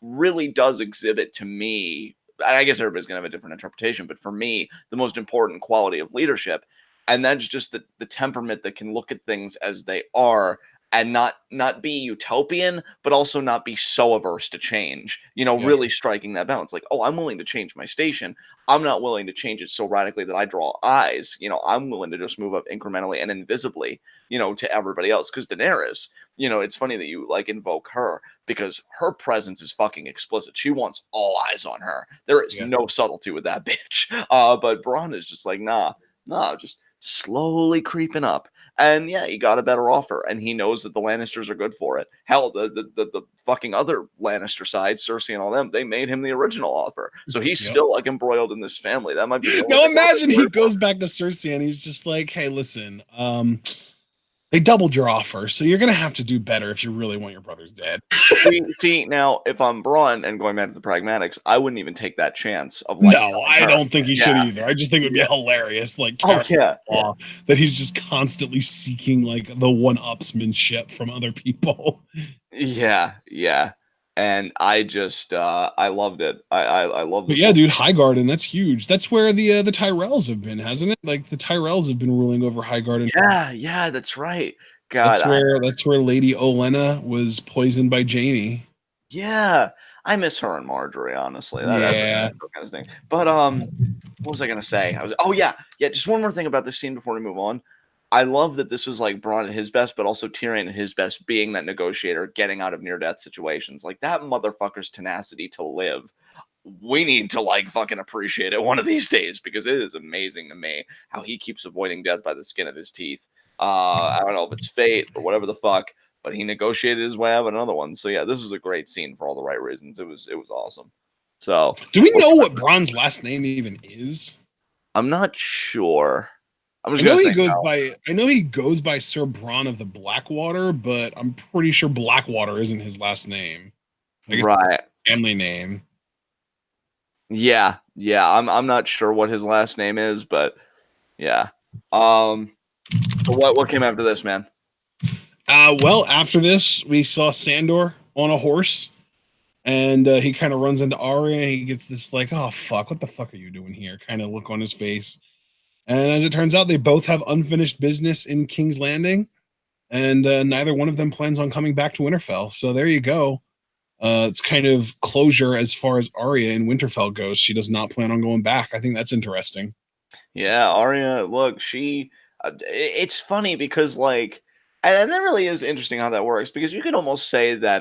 really does exhibit to me, I guess everybody's gonna have a different interpretation, but for me, the most important quality of leadership, and that's just the temperament that can look at things as they are and not be utopian, but also not be so averse to change. You know, really striking that balance. Like, oh, I'm willing to change my station. I'm not willing to change it so radically that I draw eyes. You know, I'm willing to just move up incrementally and invisibly, you know, to everybody else. Because Daenerys, you know, it's funny that you like invoke her because her presence is fucking explicit. She wants all eyes on her. There is no subtlety with that bitch. But Bronn is just like, nah, just slowly creeping up. And yeah, he got a better offer, and he knows that the Lannisters are good for it. Hell, the fucking other Lannister side, Cersei and all them, they made him the original offer, so he's still like embroiled in this family. That might be. No, imagine he goes back to Cersei and he's just like, "Hey, listen, they doubled your offer, so you're gonna have to do better if you really want your brothers dead." See, now if I'm Bronn and going back to the pragmatics, I wouldn't even take that chance of like. No, I don't think he should either. I just think it would be hilarious, like that he's just constantly seeking like the one-upsmanship from other people. Yeah. And I just I loved it. I love this. But yeah, dude, Highgarden, that's huge. That's where the Tyrells have been, hasn't it? Like the Tyrells have been ruling over Highgarden. Yeah, that's right. God, that's where Lady Olenna was poisoned by Jaime. Yeah, I miss her and Marjorie, honestly. That kind of thing. But what was I gonna say? Just one more thing about this scene before we move on. I love that this was like Bronn at his best, but also Tyrion at his best, being that negotiator, getting out of near death situations. Like that motherfucker's tenacity to live. We need to like fucking appreciate it one of these days because it is amazing to me how he keeps avoiding death by the skin of his teeth. I don't know if it's fate or whatever the fuck, but he negotiated his way out of another one. So yeah, this is a great scene for all the right reasons. It was awesome. So Do we know what Bronn's last name even is? I'm not sure. I'm I just know gonna he say goes no. by. I know he goes by Sir Bronn of the Blackwater, but I'm pretty sure Blackwater isn't his last name. I guess Right. family name. Yeah. I'm not sure what his last name is, but yeah. So what came after this, man? Well, after this, we saw Sandor on a horse, and he kind of runs into Arya. And he gets this like, "Oh fuck, what the fuck are you doing here?" kind of look on his face. And as it turns out, they both have unfinished business in King's Landing, and neither one of them plans on coming back to Winterfell. So there you go. It's kind of closure as far as Arya in Winterfell goes. She does not plan on going back. I think that's interesting. Yeah, Arya, look, it's funny because like, and that really is interesting how that works because you could almost say that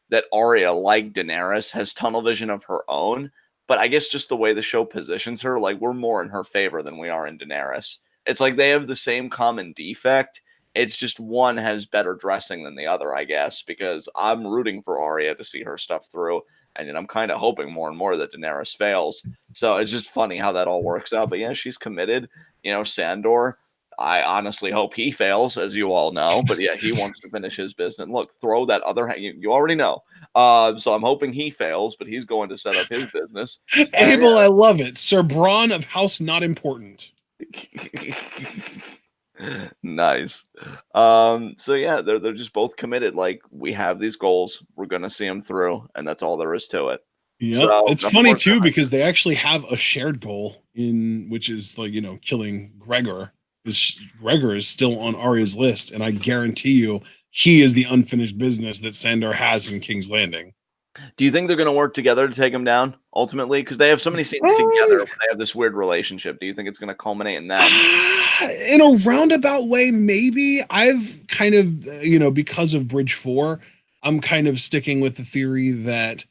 that Arya, like Daenerys, has tunnel vision of her own, but I guess just the way the show positions her, like we're more in her favor than we are in Daenerys. It's like they have the same common defect. It's just one has better dressing than the other, I guess, because I'm rooting for Arya to see her stuff through, and then I'm kind of hoping more and more that Daenerys fails. So it's just funny how that all works out. But yeah, she's committed. You know, Sandor, I honestly hope he fails, as you all know. But yeah, he wants to finish his business. Look, throw that other you already know. So I'm hoping he fails, but he's going to set up his business. And Abel, I love it. Sir Bronn of House Not Important. nice. So yeah, they're just both committed. Like we have these goals, we're gonna see them through, and that's all there is to it. Yeah, So it's nothing funny more too to it. because they actually have a shared goal in which is like killing Gregor. Because Gregor is still on Arya's list, and I guarantee you he is the unfinished business that Sandor has in King's Landing. Do you think they're gonna work together to take him down ultimately? Because they have so many scenes together where they have this weird relationship. Do you think it's gonna culminate in them? In a roundabout way, maybe. I've kind of, because of Bridge 4, I'm kind of sticking with the theory that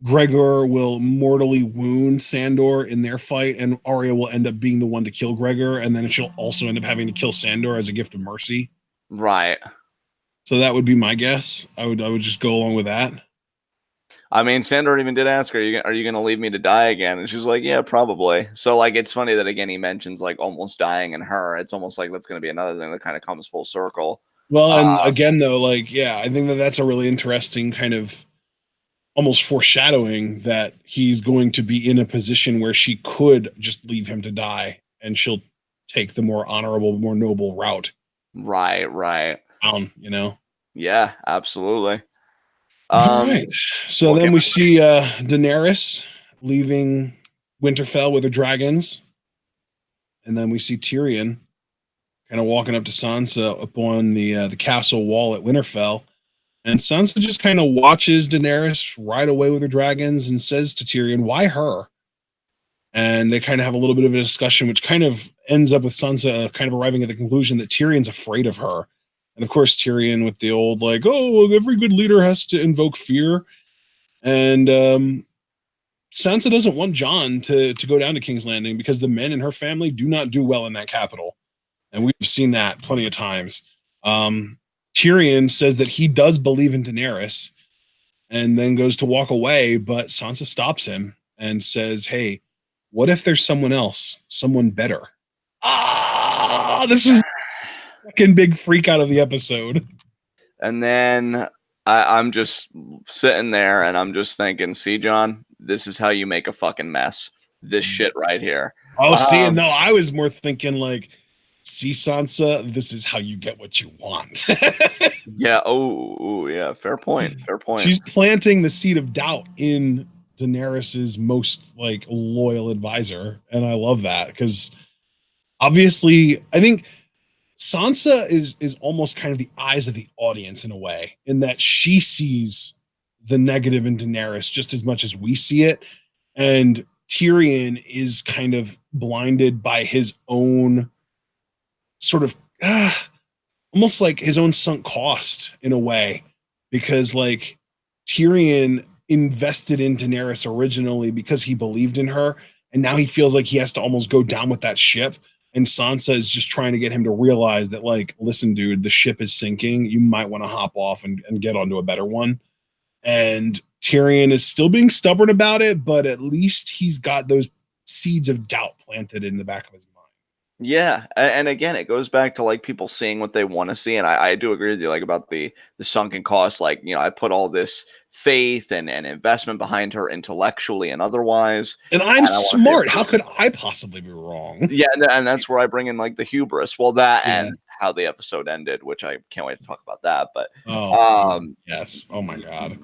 Gregor will mortally wound Sandor in their fight, and Arya will end up being the one to kill Gregor, and then she'll also end up having to kill Sandor as a gift of mercy. Right. So that would be my guess. I would just go along with that. I mean, Sandor even did ask her, are you going to leave me to die again? And she's like, yeah, probably. So, like, it's funny that, again, he mentions, like, almost dying in her. It's almost like that's going to be another thing that kind of comes full circle. Well, and again, though, like, yeah, I think that that's a really interesting kind of almost foreshadowing that he's going to be in a position where she could just leave him to die, and she'll take the more honorable, more noble route. Right. Yeah, absolutely. All right. So then we see Daenerys leaving Winterfell with her dragons. And then we see Tyrion kind of walking up to Sansa up on the castle wall at Winterfell. And Sansa just kind of watches Daenerys ride away with her dragons and says to Tyrion, "Why her?" And they kind of have a little bit of a discussion, which kind of ends up with Sansa kind of arriving at the conclusion that Tyrion's afraid of her. And of course, Tyrion with the old, like, "Oh, every good leader has to invoke fear." And Sansa doesn't want Jon to go down to King's Landing because the men in her family do not do well in that capital. And we've seen that plenty of times. Tyrion says that he does believe in Daenerys and then goes to walk away, but Sansa stops him and says, "Hey, what if there's someone else, someone better?" This is fucking big freak out of the episode. And then I'm just sitting there and I'm just thinking, see, Jon, this is how you make a fucking mess. This shit right here. Oh, see, no, I was more thinking like, see, Sansa, this is how you get what you want. Yeah. Oh, yeah. Fair point. She's planting the seed of doubt in Daenerys's most like loyal advisor, and I love that because obviously, I think Sansa is almost kind of the eyes of the audience in a way, in that she sees the negative in Daenerys just as much as we see it, and Tyrion is kind of blinded by his own sort of almost like his own sunk cost in a way, because like Tyrion invested in Daenerys originally because he believed in her, and now he feels like he has to almost go down with that ship. And Sansa is just trying to get him to realize that, like, listen, dude, the ship is sinking. You might want to hop off and get onto a better one. And Tyrion is still being stubborn about it, but at least he's got those seeds of doubt planted in the back of his mind. Yeah, and again, it goes back to like people seeing what they want to see, and I do agree with you, like about the sunken cost. Like, I put all this faith and investment behind her intellectually and otherwise, And I'm and I want to see smart. it How through. could I possibly be wrong? Yeah, and that's where I bring in like the hubris. Well, that Yeah. and how the episode ended, which I can't wait to talk about that. But Oh, dude, um, yes. Oh my god.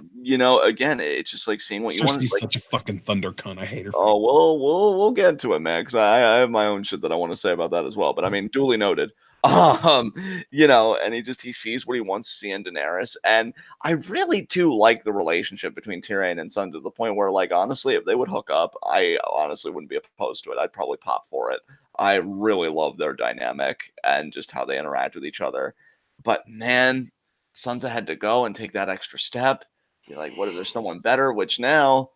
again, it's just like seeing what you want. Cersei's Like, such a fucking thunder cunt. I hate her. oh, we'll get to it, man, because I have my own shit that I want to say about that as well. But I mean, duly noted. Um, and he sees what he wants to see in Daenerys, and I really do like the relationship between Tyrion and Son to the point where, like, honestly, if they would hook up, I honestly wouldn't be opposed to it. I'd probably pop for it. I really love their dynamic and just how they interact with each other. But man, Sansa had to go and take that extra step. You're like, what if there's someone better? Which now,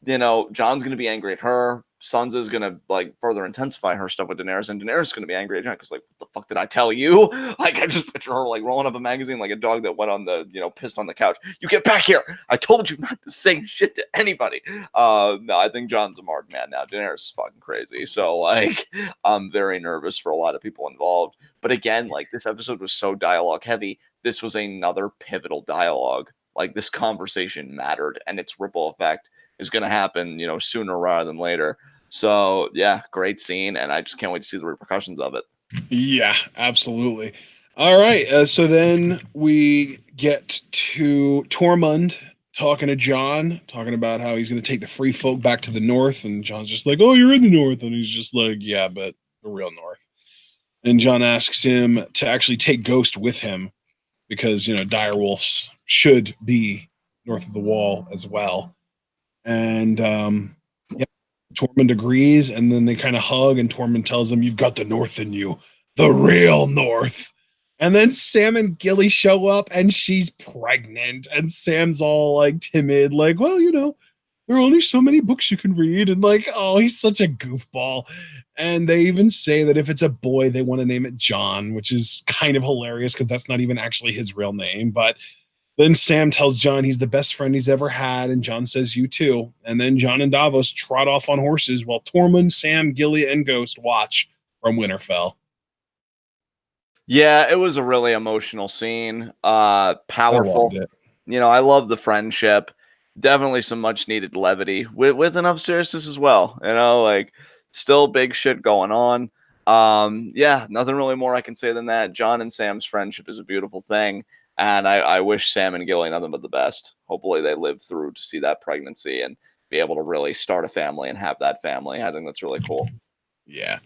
John's gonna be angry at her. Sansa's gonna like further intensify her stuff with Daenerys, and Daenerys is gonna be angry at Jon because, like, what the fuck did I tell you? Like, I just picture her like rolling up a magazine like a dog that went on the pissed on the couch. You get back here! I told you not to say shit to anybody. No, I think John's a marked man now. Daenerys is fucking crazy. So like, I'm very nervous for a lot of people involved. But again, like, this episode was so dialogue heavy. This was another pivotal dialogue. Like, this conversation mattered, and its ripple effect is going to happen, sooner rather than later. So yeah, great scene, and I just can't wait to see the repercussions of it. Yeah, absolutely. All right. So then we get to Tormund talking to Jon, talking about how he's going to take the free folk back to the north. And Jon's just like, oh, you're in the north. And he's just like, yeah, but the real north. And Jon asks him to actually take Ghost with him because, direwolves should be north of the wall as well. And yeah, Tormund agrees, and then they kind of hug, and Tormund tells him, "You've got the North in you, the real North." And then Sam and Gilly show up, and she's pregnant, and Sam's all like timid, like, "Well, there are only so many books you can read," and like, oh, he's such a goofball. And they even say that if it's a boy, they want to name it Jon, which is kind of hilarious because that's not even actually his real name, but. Then Sam tells Jon he's the best friend he's ever had, and Jon says, you too. And then Jon and Davos trot off on horses while Tormund, Sam, Gilly, and Ghost watch from Winterfell. Yeah, it was a really emotional scene. Powerful. I loved it. I love the friendship. Definitely some much needed levity with enough seriousness as well. Like, still big shit going on. Yeah, nothing really more I can say than that. Jon and Sam's friendship is a beautiful thing. And I wish Sam and Gilly nothing but the best. Hopefully they live through to see that pregnancy and be able to really start a family and have that family. I think that's really cool. Yeah.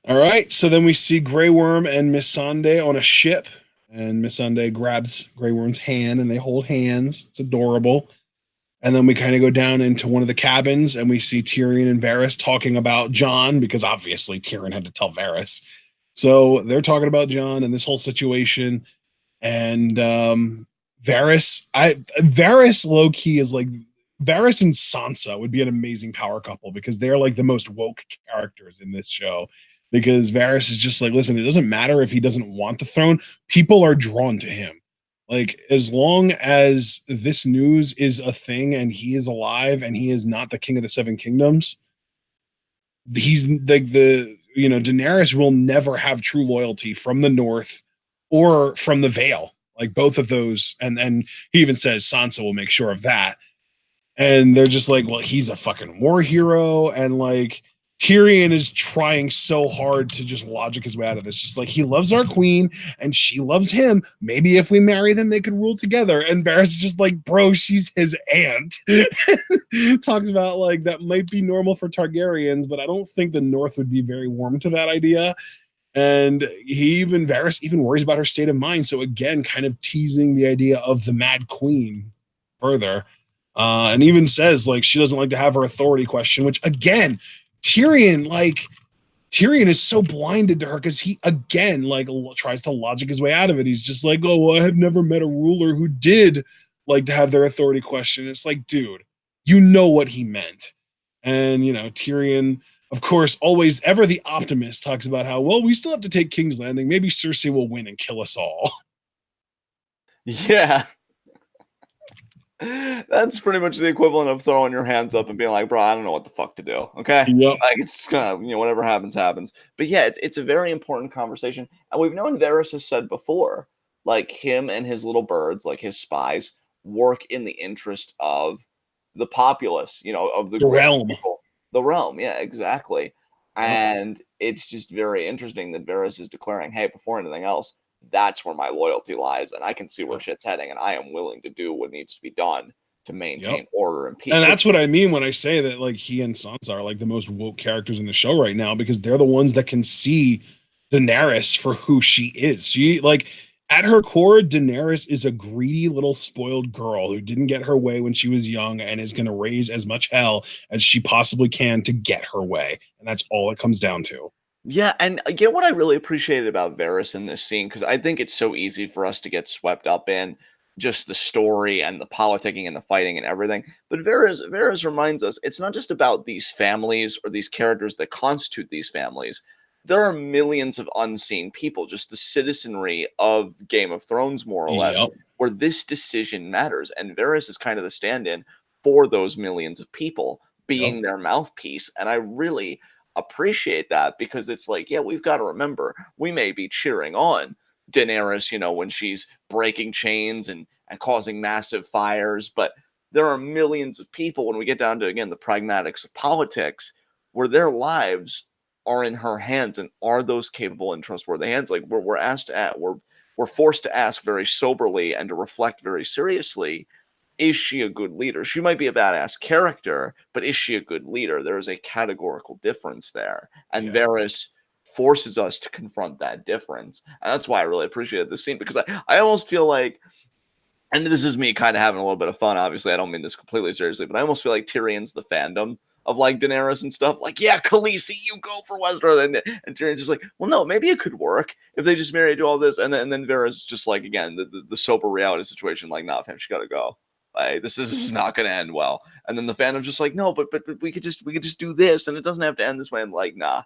All right. So then we see Grey Worm and Missandei on a ship. And Missandei grabs Grey Worm's hand and they hold hands. It's adorable. And then we kind of go down into one of the cabins and we see Tyrion and Varys talking about Jon, because obviously Tyrion had to tell Varys. So they're talking about Jon and this whole situation. And Varys low key is like, Varys and Sansa would be an amazing power couple because they're like the most woke characters in this show. Because Varys is just like, listen, it doesn't matter if he doesn't want the throne, people are drawn to him. Like, as long as this news is a thing and he is alive and he is not the king of the Seven Kingdoms, he's like Daenerys will never have true loyalty from the North or from the Vale, like both of those. And he even says Sansa will make sure of that. And they're just like, well, he's a fucking war hero. And like Tyrion is trying so hard to just logic his way out of this. Just like, he loves our queen and she loves him. Maybe if we marry them, they could rule together. And Varys is just like, bro, she's his aunt. Talks about like, that might be normal for Targaryens, but I don't think the North would be very warm to that idea. And Varys even worries about her state of mind. So again, kind of teasing the idea of the Mad Queen further. And even says like she doesn't like to have her authority questioned, which again, Tyrion Tyrion is so blinded to her because he again like tries to logic his way out of it. He's just like, oh, well, I have never met a ruler who did like to have their authority questioned. It's like, dude, you know what he meant. And Tyrion, of course, always ever the optimist, talks about how, well, we still have to take King's Landing. Maybe Cersei will win and kill us all. Yeah. That's pretty much the equivalent of throwing your hands up and being like, bro, I don't know what the fuck to do. Okay. Yep. Like, it's just gonna, whatever happens, happens. But yeah, it's a very important conversation. And we've known Varys has said before, like him and his little birds, like his spies, work in the interest of the populace, of the realm. People. The realm, yeah, exactly. And it's just very interesting that Varys is declaring, hey, before anything else, that's where my loyalty lies, and I can see where shit's heading, and I am willing to do what needs to be done to maintain order and peace. And that's what I mean when I say that, like, he and Sansa are like the most woke characters in the show right now, because they're the ones that can see Daenerys for who she is. She, like, at her core, Daenerys is a greedy little spoiled girl who didn't get her way when she was young and is going to raise as much hell as she possibly can to get her way. And that's all it comes down to. Yeah, and what I really appreciated about Varys in this scene, because I think it's so easy for us to get swept up in just the story and the politicking and the fighting and everything. But Varys reminds us it's not just about these families or these characters that constitute these families. There are millions of unseen people, just the citizenry of Game of Thrones, more or less, where this decision matters. And Varys is kind of the stand-in for those millions of people, being their mouthpiece. And I really appreciate that, because it's like, yeah, we've got to remember, we may be cheering on Daenerys, when she's breaking chains and causing massive fires, but there are millions of people, when we get down to, again, the pragmatics of politics, where their lives are in her hands, and are those capable and trustworthy hands? Like, we're asked to we're forced to ask very soberly and to reflect very seriously, is she a good leader? She might be a badass character, but is she a good leader? There is a categorical difference there. And Varys forces us to confront that difference. And that's why I really appreciated this scene, because I almost feel like, and this is me kind of having a little bit of fun, obviously, I don't mean this completely seriously, but I almost feel like Tyrion's the fandom of like Daenerys and stuff. Like, yeah, Khaleesi, you go for Westeros. And Tyrion's just like, well, no, maybe it could work if they just married to all this. And then Varys just like, again, the sober reality situation, like, nah, fam, she gotta go. Like, this is not going to end well. And then the fandom's just like, no, but we could just do this, and it doesn't have to end this way. And like, nah,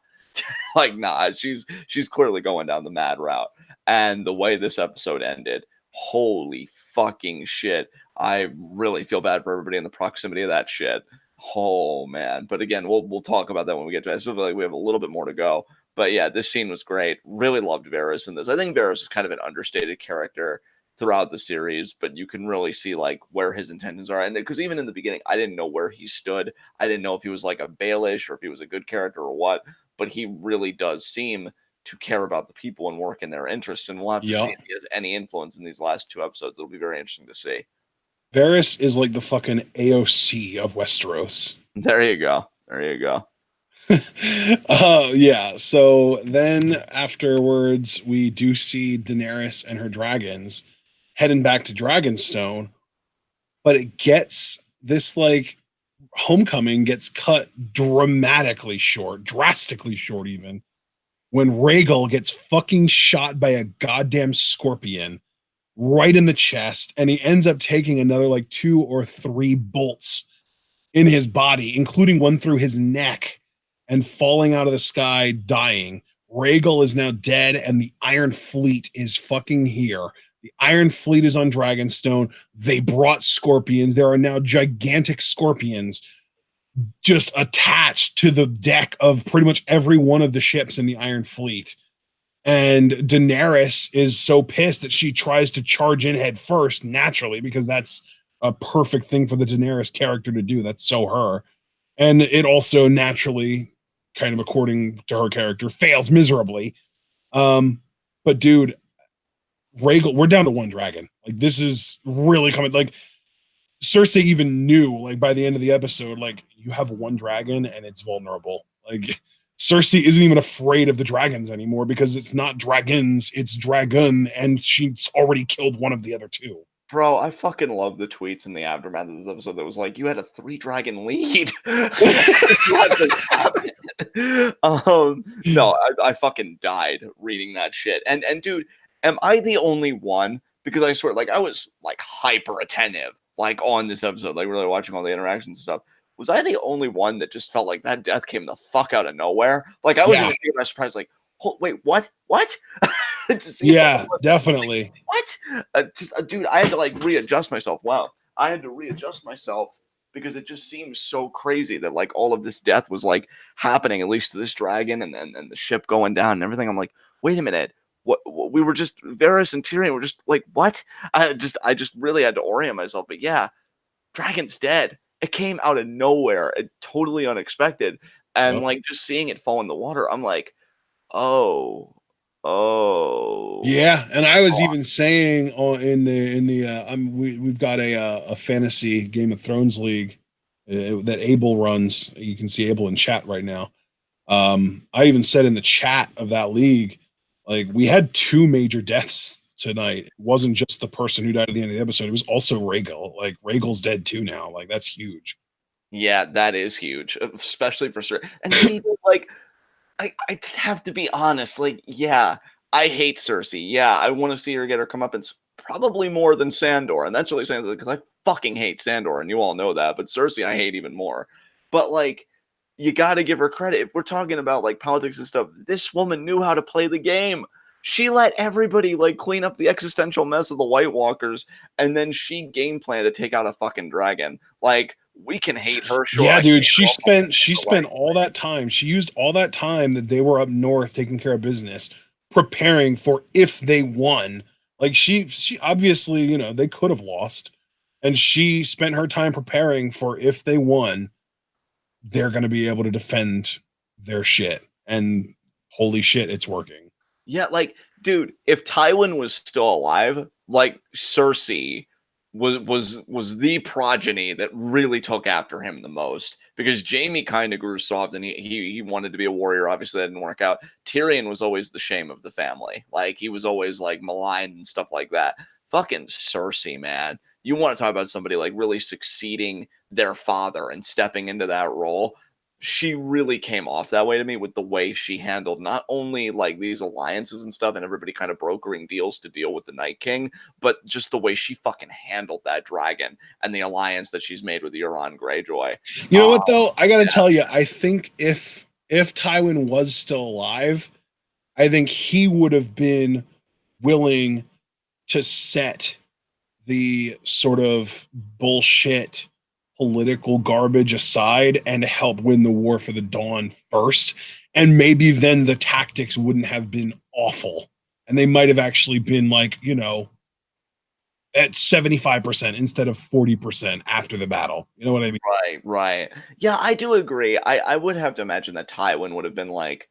like, nah, she's clearly going down the mad route. And the way this episode ended, holy fucking shit. I really feel bad for everybody in the proximity of that shit. Oh man. But again, we'll talk about that when we get to it. I still feel like we have a little bit more to go. But yeah, this scene was great. Really loved Varys in this. I think Varys is kind of an understated character throughout the series, but you can really see like where his intentions are. And because even in the beginning, I didn't know where he stood. I didn't know if he was like a Baelish or if he was a good character or what, but he really does seem to care about the people and work in their interests. And we'll have to see if he has any influence in these last two episodes. It'll be very interesting to see. Varys is like the fucking AOC of Westeros. There you go. There you go. Yeah. So then afterwards, we do see Daenerys and her dragons heading back to Dragonstone, but it gets this like homecoming gets cut drastically short even, when Rhaegal gets fucking shot by a goddamn scorpion right in the chest, and he ends up taking another like 2 or 3 bolts in his body, including one through his neck, and falling out of the sky, dying. Rhaegal is now dead, and the Iron Fleet is fucking here. The Iron Fleet is on Dragonstone. They brought scorpions. There are now gigantic scorpions just attached to the deck of pretty much every one of the ships in the Iron Fleet. And Daenerys is so pissed that she tries to charge in head first, naturally, because that's a perfect thing for the Daenerys character to do. That's so her. And it also naturally, kind of according to her character, fails miserably. But dude, Rhaegal, we're down to 1 dragon. Like, this is really coming. Like, Cersei even knew, like, by the end of the episode, like, you have 1 dragon and it's vulnerable. Like, Cersei isn't even afraid of the dragons anymore, because it's not dragons, it's dragon, and she's already killed one of the other 2. Bro, I fucking love the tweets in the aftermath of this episode that was like, you had a 3 dragon lead. No, I fucking died reading that shit. And dude, am I the only one? Because I swear, like I was like hyper attentive, like on this episode, like really watching all the interactions and stuff. Was I the only one that just felt like that death came the fuck out of nowhere? Like I was Yeah. even taken by surprise, like, wait, what? What? Yeah, definitely. What? Dude, I had to like readjust myself. Wow, I had to readjust myself because it just seems so crazy that like all of this death was like happening, at least to this dragon, and then the ship going down and everything. I'm like, wait a minute, what we were just Varys and Tyrion were just like, what? I just really had to orient myself. But yeah, dragon's dead. It came out of nowhere, it totally unexpected, and Yep. like just seeing it fall in the water, I'm like, oh. Oh. Yeah, and I was even saying in the we've got a fantasy Game of Thrones league that Abel runs. You can see Abel in chat right now. I even said in the chat of that league, like we had two major deaths tonight. It wasn't just the person who died at the end of the episode; it was also Rhaegal. Like Rhaegal's dead too now. Like that's huge. Yeah, that is huge, especially for sure. And then even like I just have to be honest. Like, yeah, I hate Cersei. Yeah, I want to see her get her comeuppance probably more than Sandor, and that's really saying something because I fucking hate Sandor, and you all know that. But Cersei, I hate even more. But like, you got to give her credit. If we're talking about like politics and stuff, this woman knew how to play the game. She let everybody like clean up the existential mess of the White Walkers, and then she game planned to take out a fucking dragon. Like, we can hate her, sure. Yeah, I dude, hate she her spent all that time. She used all that time that they were up north taking care of business, preparing for if they won. Like she obviously, you know, they could have lost, and she spent her time preparing for if they won, they're going to be able to defend their shit. And holy shit, it's working. Yeah, like, dude, if Tywin was still alive, like Cersei was the progeny that really took after him the most because Jaime kind of grew soft and he wanted to be a warrior. Obviously, that didn't work out. Tyrion was always the shame of the family. Like he was always like maligned and stuff like that. Fucking Cersei, man. You want to talk about somebody like really succeeding their father and stepping into that role? She really came off that way to me with the way she handled not only like these alliances and stuff and everybody kind of brokering deals to deal with the Night King, but just the way she fucking handled that dragon and the alliance that she's made with Euron Greyjoy. You know what though? I got to tell you, I think if Tywin was still alive, I think he would have been willing to set the sort of bullshit political garbage aside and help win the war for the Dawn first. And maybe then the tactics wouldn't have been awful. And they might have actually been like, you know, at 75% instead of 40% after the battle. You know what I mean? Right. Yeah, I do agree. I would have to imagine that Tywin would have been like,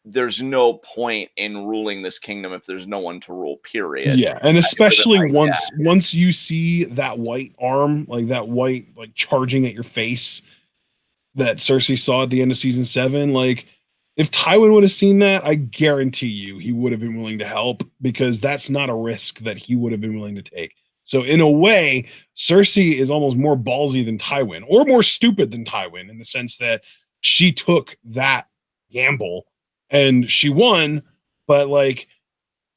there's no point in ruling this kingdom if there's no one to rule, period. Yeah, and especially like, once you see that white arm, like that white, like charging at your face that Cersei saw at the end of season 7, like if Tywin would have seen that, I guarantee you he would have been willing to help because that's not a risk that he would have been willing to take. So in a way, Cersei is almost more ballsy than Tywin, or more stupid than Tywin, in the sense that she took that gamble and she won, but like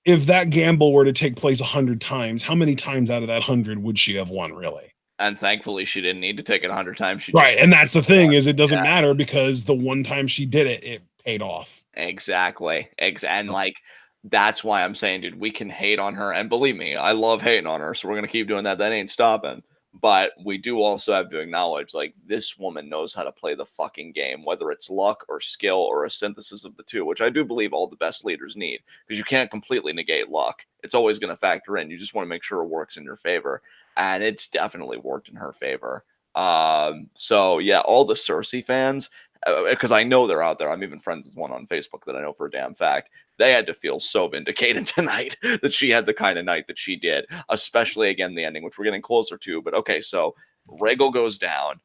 if that gamble were to take place 100 times, how many times out of that 100 would she have won, really? And thankfully, she didn't need to take it 100 times. She right, and that's the thing is it doesn't matter because the one time she did it, it paid off. Exactly. And like that's why I'm saying, dude, we can hate on her, and believe me, I love hating on her, so we're gonna keep doing that. That ain't stopping. But we do also have to acknowledge, like, this woman knows how to play the fucking game, whether it's luck or skill or a synthesis of the two, which I do believe all the best leaders need, because you can't completely negate luck. It's always going to factor in. You just want to make sure it works in your favor. And it's definitely worked in her favor. So, yeah, all the Cersei fans, because I know they're out there. I'm even friends with one on Facebook that I know for a damn fact. They had to feel so vindicated tonight that she had the kind of night that she did, especially again the ending, which we're getting closer to. But okay, so Rhaegal goes down,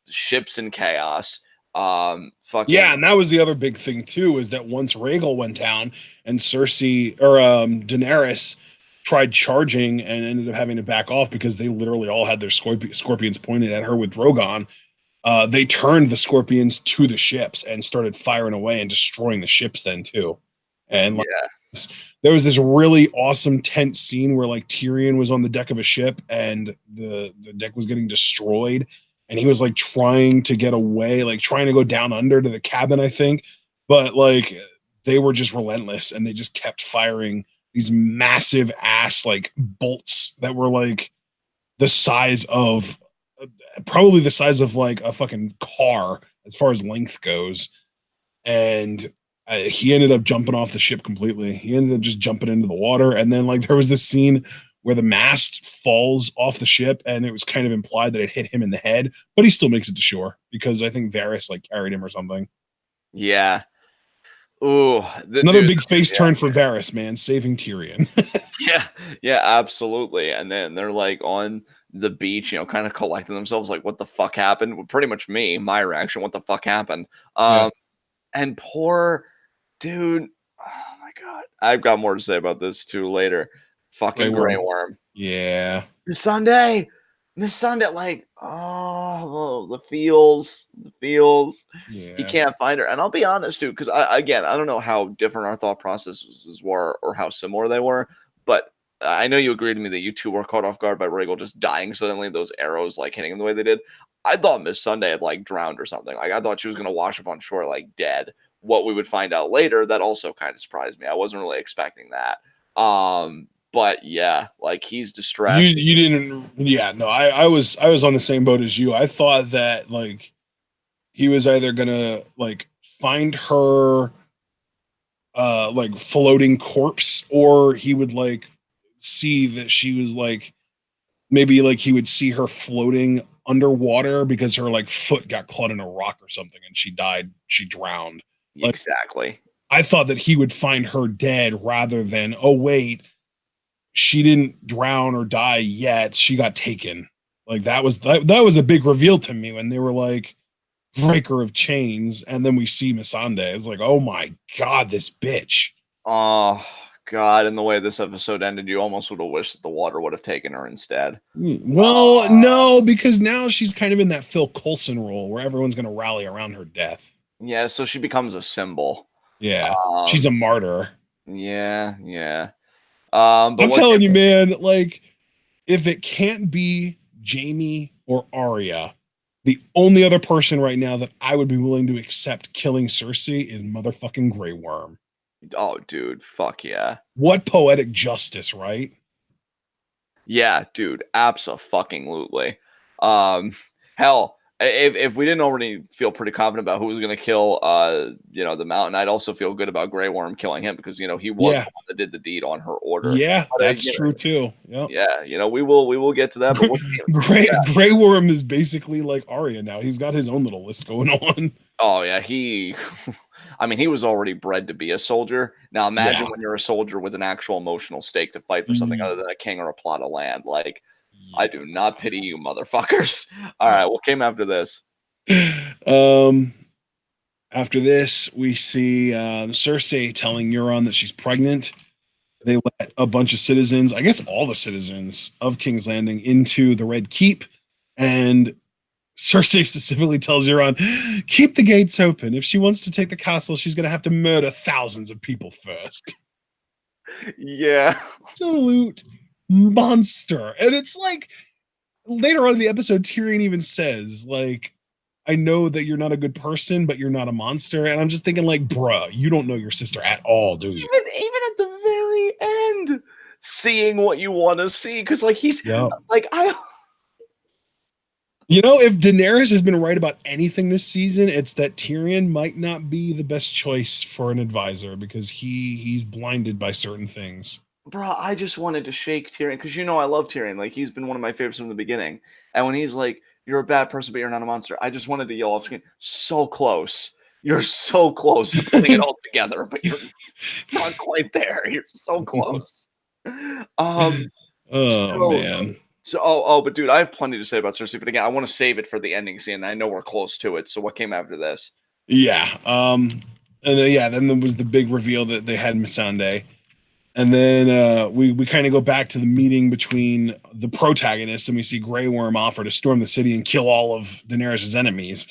ships in chaos. Yeah, and that was the other big thing too, is that once Rhaegal went down and Cersei or Daenerys tried charging and ended up having to back off because they literally all had their scorpions pointed at her with Drogon. they turned the Scorpions to the ships and started firing away and destroying the ships then too. And like, there was this really awesome tense scene where like Tyrion was on the deck of a ship and the deck was getting destroyed, and he was like trying to get away, like trying to go down under to the cabin, I think, but like they were just relentless and they just kept firing these massive ass like bolts that were like the size of probably the size of like a fucking car as far as length goes. And he ended up jumping off the ship completely. He ended up just jumping into the water. And then like there was this scene where the mast falls off the ship and it was kind of implied that it hit him in the head, but he still makes it to shore because I think Varys like carried him or something. Yeah. Ooh, another big face turn for Varys, man, saving Tyrion. yeah, absolutely. And then they're like on the beach, kind of collecting themselves, like, what the fuck happened? Well, pretty much my reaction, what the fuck happened? And poor dude, oh my god, I've got more to say about this too later. Fucking Grey Worm. Yeah. Missandei, like, oh, the feels. Yeah. He can't find her. And I'll be honest, dude, because I don't know how different our thought processes were or how similar they were, but I know you agreed with me that you two were caught off guard by Rhaegal just dying suddenly, those arrows like hitting him the way they did. I thought Missandei had like drowned or something. Like I thought she was gonna wash up on shore like dead. What we would find out later, that also kind of surprised me. I wasn't really expecting that. But yeah, like he's distressed. You didn't, yeah, no, I was on the same boat as you. I thought that like he was either gonna like find her like floating corpse, or he would like see that she was like maybe like he would see her floating underwater because her like foot got caught in a rock or something and she drowned. Like, exactly. I thought that he would find her dead rather than, oh wait, she didn't drown or die yet, she got taken. Like that was a big reveal to me when they were like breaker of chains, and then we see Missandei. It's like, oh my god, this bitch. Oh god, and the way this episode ended, you almost would have wished that the water would have taken her instead. Well, no, because now she's kind of in that Phil Coulson role where everyone's going to rally around her death. Yeah, so she becomes a symbol. Yeah, she's a martyr. Yeah. But I'm telling you, man, like if it can't be Jaime or Arya, the only other person right now that I would be willing to accept killing Cersei is motherfucking Grey Worm. Oh, dude, fuck yeah. What poetic justice, right? Yeah, dude, abso-fucking-lutely. Hell, if we didn't already feel pretty confident about who was going to kill, the Mountain, I'd also feel good about Grey Worm killing him because, he was the one that did the deed on her order. Yeah, that's true too. Yep. Yeah, we will get to that. But Grey Worm is basically like Arya now. He's got his own little list going on. Oh yeah, he was already bred to be a soldier. Now imagine when you're a soldier with an actual emotional stake to fight for something other than a king or a plot of land. Like, I do not pity you, motherfuckers. All right, what came after this? After this, we see Cersei telling Euron that she's pregnant. They let a bunch of citizens, I guess all the citizens of King's Landing, into the Red Keep, and Cersei specifically tells Euron, keep the gates open. If she wants to take the castle, she's going to have to murder thousands of people first. Yeah. Absolute monster. And it's like, later on in the episode, Tyrion even says, like, I know that you're not a good person, but you're not a monster. And I'm just thinking, like, bruh, you don't know your sister at all, do you? Even at the very end, seeing what you want to see. Because, like, he's like, if Daenerys has been right about anything this season, it's that Tyrion might not be the best choice for an advisor because he's blinded by certain things. Bro, I just wanted to shake Tyrion because I love Tyrion. Like, he's been one of my favorites from the beginning. And when he's like, you're a bad person, but you're not a monster, I just wanted to yell off screen, so close. You're so close to putting it all together, but you're not quite there. You're so close. Man. So, but dude, I have plenty to say about Cersei, but again, I want to save it for the ending scene. I know we're close to it. So what came after this? Yeah. And then there was the big reveal that they had Missandei. And then we kind of go back to the meeting between the protagonists, and we see Grey Worm offer to storm the city and kill all of Daenerys' enemies.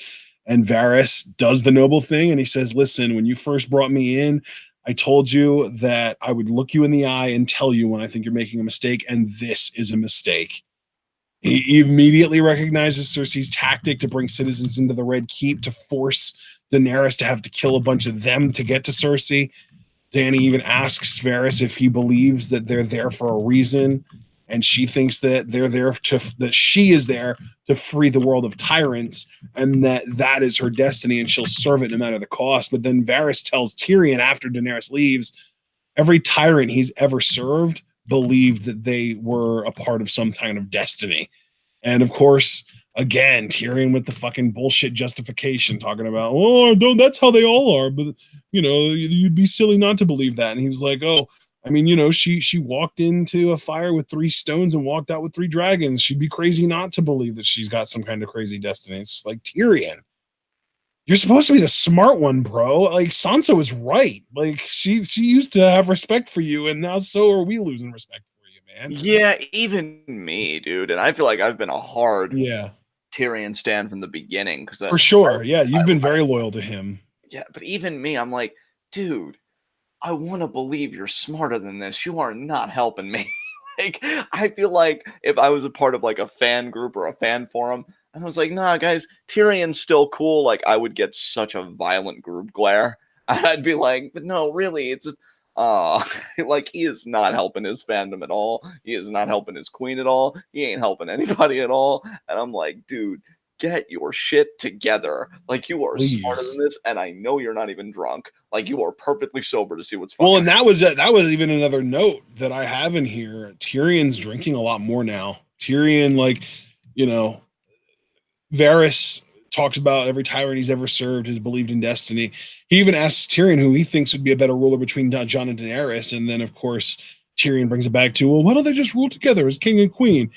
And Varys does the noble thing, and he says, "Listen, when you first brought me in, I told you that I would look you in the eye and tell you when I think you're making a mistake, and this is a mistake." He immediately recognizes Cersei's tactic to bring citizens into the Red Keep to force Daenerys to have to kill a bunch of them to get to Cersei. Dany even asks Varys if he believes that they're there for a reason, and she thinks that she is there to free the world of tyrants, and that is her destiny, and she'll serve it no matter the cost. But then Varys tells Tyrion after Daenerys leaves, every tyrant he's ever served believed that they were a part of some kind of destiny. And of course, again, Tyrion with the fucking bullshit justification, talking about, oh, don't, that's how they all are. But, you'd be silly not to believe that. And he was like, oh, I mean, she walked into a fire with 3 stones and walked out with 3 dragons. She'd be crazy not to believe that she's got some kind of crazy destiny. It's like, Tyrion, you're supposed to be the smart one, bro. Like, Sansa was right. Like, she used to have respect for you, and now so are we losing respect for you, man. Yeah, even me, dude. And I feel like I've been a hard Tyrion stan from the beginning. For sure. Yeah, you've been very loyal to him. Yeah, but even me, I'm like, dude, I want to believe you're smarter than this. You are not helping me. Like, I feel like if I was a part of like a fan group or a fan forum, and I was like, nah, guys, Tyrion's still cool, like, I would get such a violent group glare. I'd be like, but no, really, it's like, he is not helping his fandom at all. He is not helping his queen at all. He ain't helping anybody at all. And I'm like, dude, get your shit together. Like, you are smarter than this, and I know you're not even drunk. Like, you are perfectly sober to see what's well. And that was even another note that I have in here. Tyrion's drinking a lot more now. Tyrion, like, Varys talks about every tyrant he's ever served has believed in destiny. He even asks Tyrion who he thinks would be a better ruler between Jon and Daenerys. And then, of course, Tyrion brings it back to, well, why don't they just rule together as king and queen?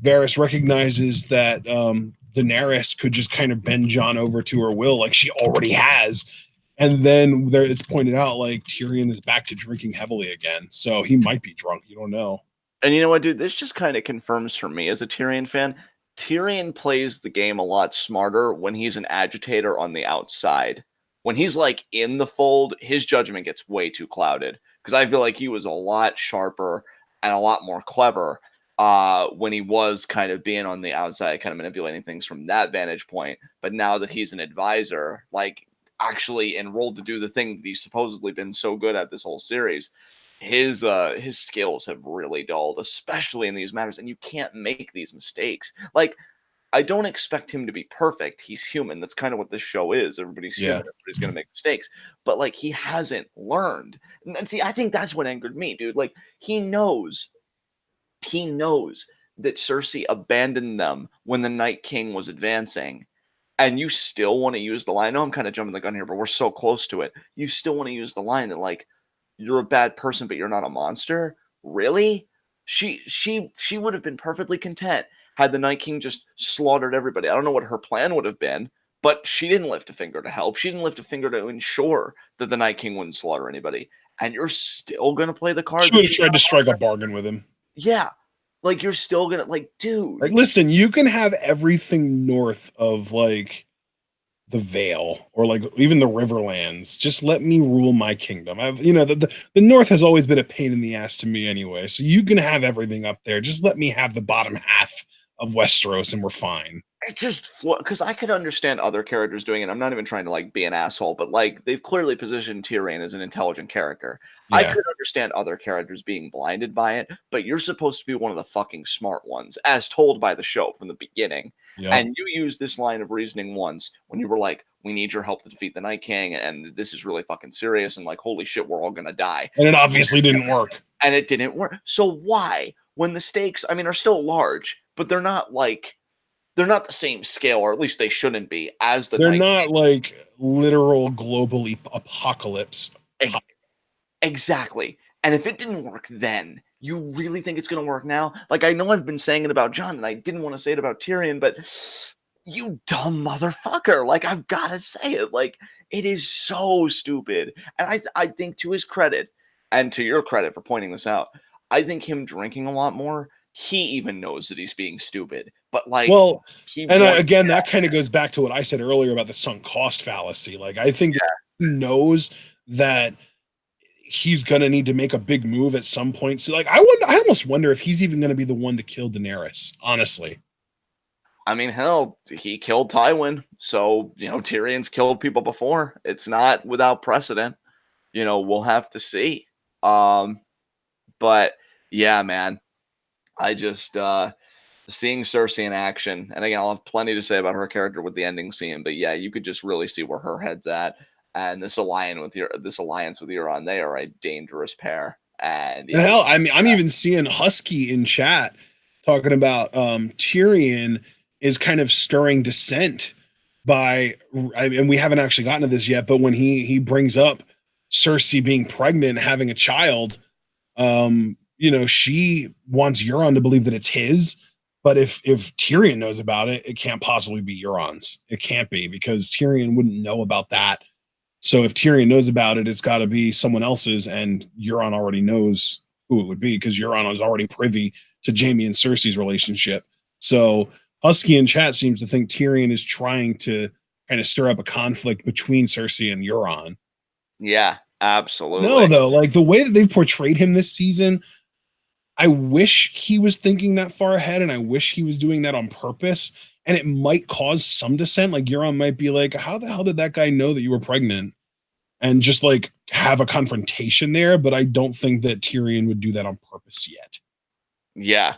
Varys recognizes that Daenerys could just kind of bend Jon over to her will, like she already has. And then it's pointed out, like, Tyrion is back to drinking heavily again. So he might be drunk. You don't know. And you know what, dude? This just kind of confirms for me as a Tyrion fan, Tyrion plays the game a lot smarter when he's an agitator on the outside. When he's like in the fold, his judgment gets way too clouded. Because I feel like he was a lot sharper and a lot more clever when he was kind of being on the outside, kind of manipulating things from that vantage point. But now that he's an advisor, like actually enrolled to do the thing that he's supposedly been so good at this whole series, his skills have really dulled, especially in these matters, and you can't make these mistakes. Like, I don't expect him to be perfect. He's human. That's kind of what this show is. Everybody's human. Everybody's going to make mistakes. But, like, he hasn't learned. And see, I think that's what angered me, dude. Like, he knows that Cersei abandoned them when the Night King was advancing. And you still want to use the line. I know I'm kind of jumping the gun here, but we're so close to it. You still want to use the line that, like, you're a bad person, but you're not a monster? Really? She would have been perfectly content had the Night King just slaughtered everybody. I don't know what her plan would have been, but she didn't lift a finger to help. She didn't lift a finger to ensure that the Night King wouldn't slaughter anybody. And you're still going to play the card? She would have tried to strike a bargain with him. Yeah. Like, you're still going to, like, dude. Like, listen, you can have everything north of, like, the Vale or like even the Riverlands. Just let me rule my kingdom. The North has always been a pain in the ass to me anyway. So you can have everything up there. Just let me have the bottom half of Westeros and we're fine. It just, because I could understand other characters doing it. I'm not even trying to like be an asshole, but like they've clearly positioned Tyrion as an intelligent character. Yeah. I could understand other characters being blinded by it, but you're supposed to be one of the fucking smart ones, as told by the show from the beginning. Yeah. And you used this line of reasoning once when you were like, we need your help to defeat the Night King, and this is really fucking serious, and like, holy shit, we're all gonna die. And it obviously didn't work. And it didn't work. So why, when the stakes, I mean, are still large, but they're not the same scale, or at least they shouldn't be, as the They're not like literal global apocalypse. Exactly. And if it didn't work then, you really think it's going to work now? Like, I know I've been saying it about Jon, and I didn't want to say it about Tyrion, but you dumb motherfucker. Like, I've got to say it. Like, it is so stupid. And I think, to his credit, And to your credit for pointing this out, I think him drinking a lot more, he even knows that he's being stupid. But like, Well, he and wants again, that kind of goes back to what I said earlier about the sunk cost fallacy. Like, I think that he knows that he's gonna need to make a big move at some point. So, like, I almost wonder if he's even gonna be the one to kill Daenerys. Honestly, I mean, hell, he killed Tywin, so Tyrion's killed people before. It's not without precedent. We'll have to see. But yeah, man, I just seeing Cersei in action, and again, I'll have plenty to say about her character with the ending scene. But yeah, you could just really see where her head's at, and this alliance with Euron, they are a dangerous pair. And and hell, I mean, I'm even seeing Husky in chat talking about Tyrion is kind of stirring dissent by, and we haven't actually gotten to this yet, but when he brings up Cersei being pregnant, having a child, she wants Euron to believe that it's his. But if Tyrion knows about it, it can't possibly be Euron's. It can't be, because Tyrion wouldn't know about that. So if Tyrion knows about it, it's got to be someone else's, and Euron already knows who it would be, because Euron was already privy to Jaime and Cersei's relationship. So Husky in chat seems to think Tyrion is trying to kind of stir up a conflict between Cersei and Euron. Yeah, absolutely. No, though, like the way that they've portrayed him this season, I wish he was thinking that far ahead, and I wish he was doing that on purpose. And it might cause some dissent. Like Euron might be like, "How the hell did that guy know that you were pregnant?" And just like have a confrontation there. But I don't think that Tyrion would do that on purpose yet. Yeah,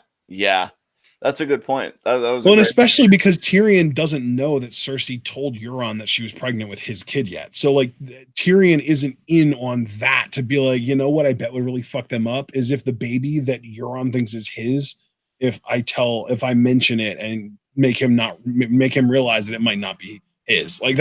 that's a good point. That was well, and especially because Tyrion doesn't know that Cersei told Euron that she was pregnant with his kid yet. So like Tyrion isn't in on that to be like, you know what I bet would really fuck them up is if the baby that Euron thinks is his, if I mention it and make him realize that it might not be his. Like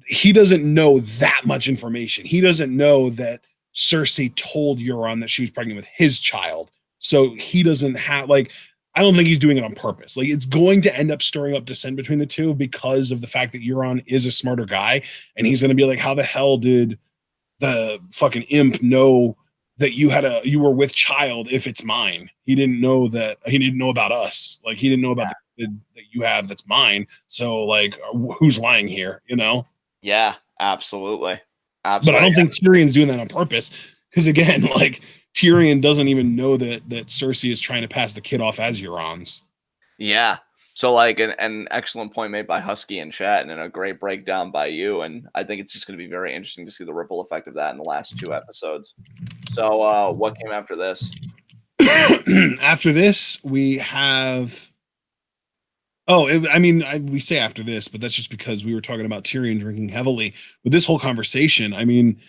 he doesn't know that much information. He doesn't know that Cersei told Euron that she was pregnant with his child. So he doesn't have I don't think he's doing it on purpose. Like it's going to end up stirring up dissent between the two because of the fact that Euron is a smarter guy, and he's going to be like, "How the hell did the fucking imp know that you were with child if it's mine? He didn't know that. He didn't know about us. Like he didn't know about the kid that you have that's mine. So like, who's lying here? You know?" Yeah, absolutely. But I don't think Tyrion's doing that on purpose, because again, like Tyrion doesn't even know that Cersei is trying to pass the kid off as Euron's. Yeah. So like an excellent point made by Husky in chat, and a great breakdown by you. And I think it's just going to be very interesting to see the ripple effect of that in the last 2 episodes. So what came after this? After this, we have. We say after this, but that's just because we were talking about Tyrion drinking heavily. With this whole conversation, I mean,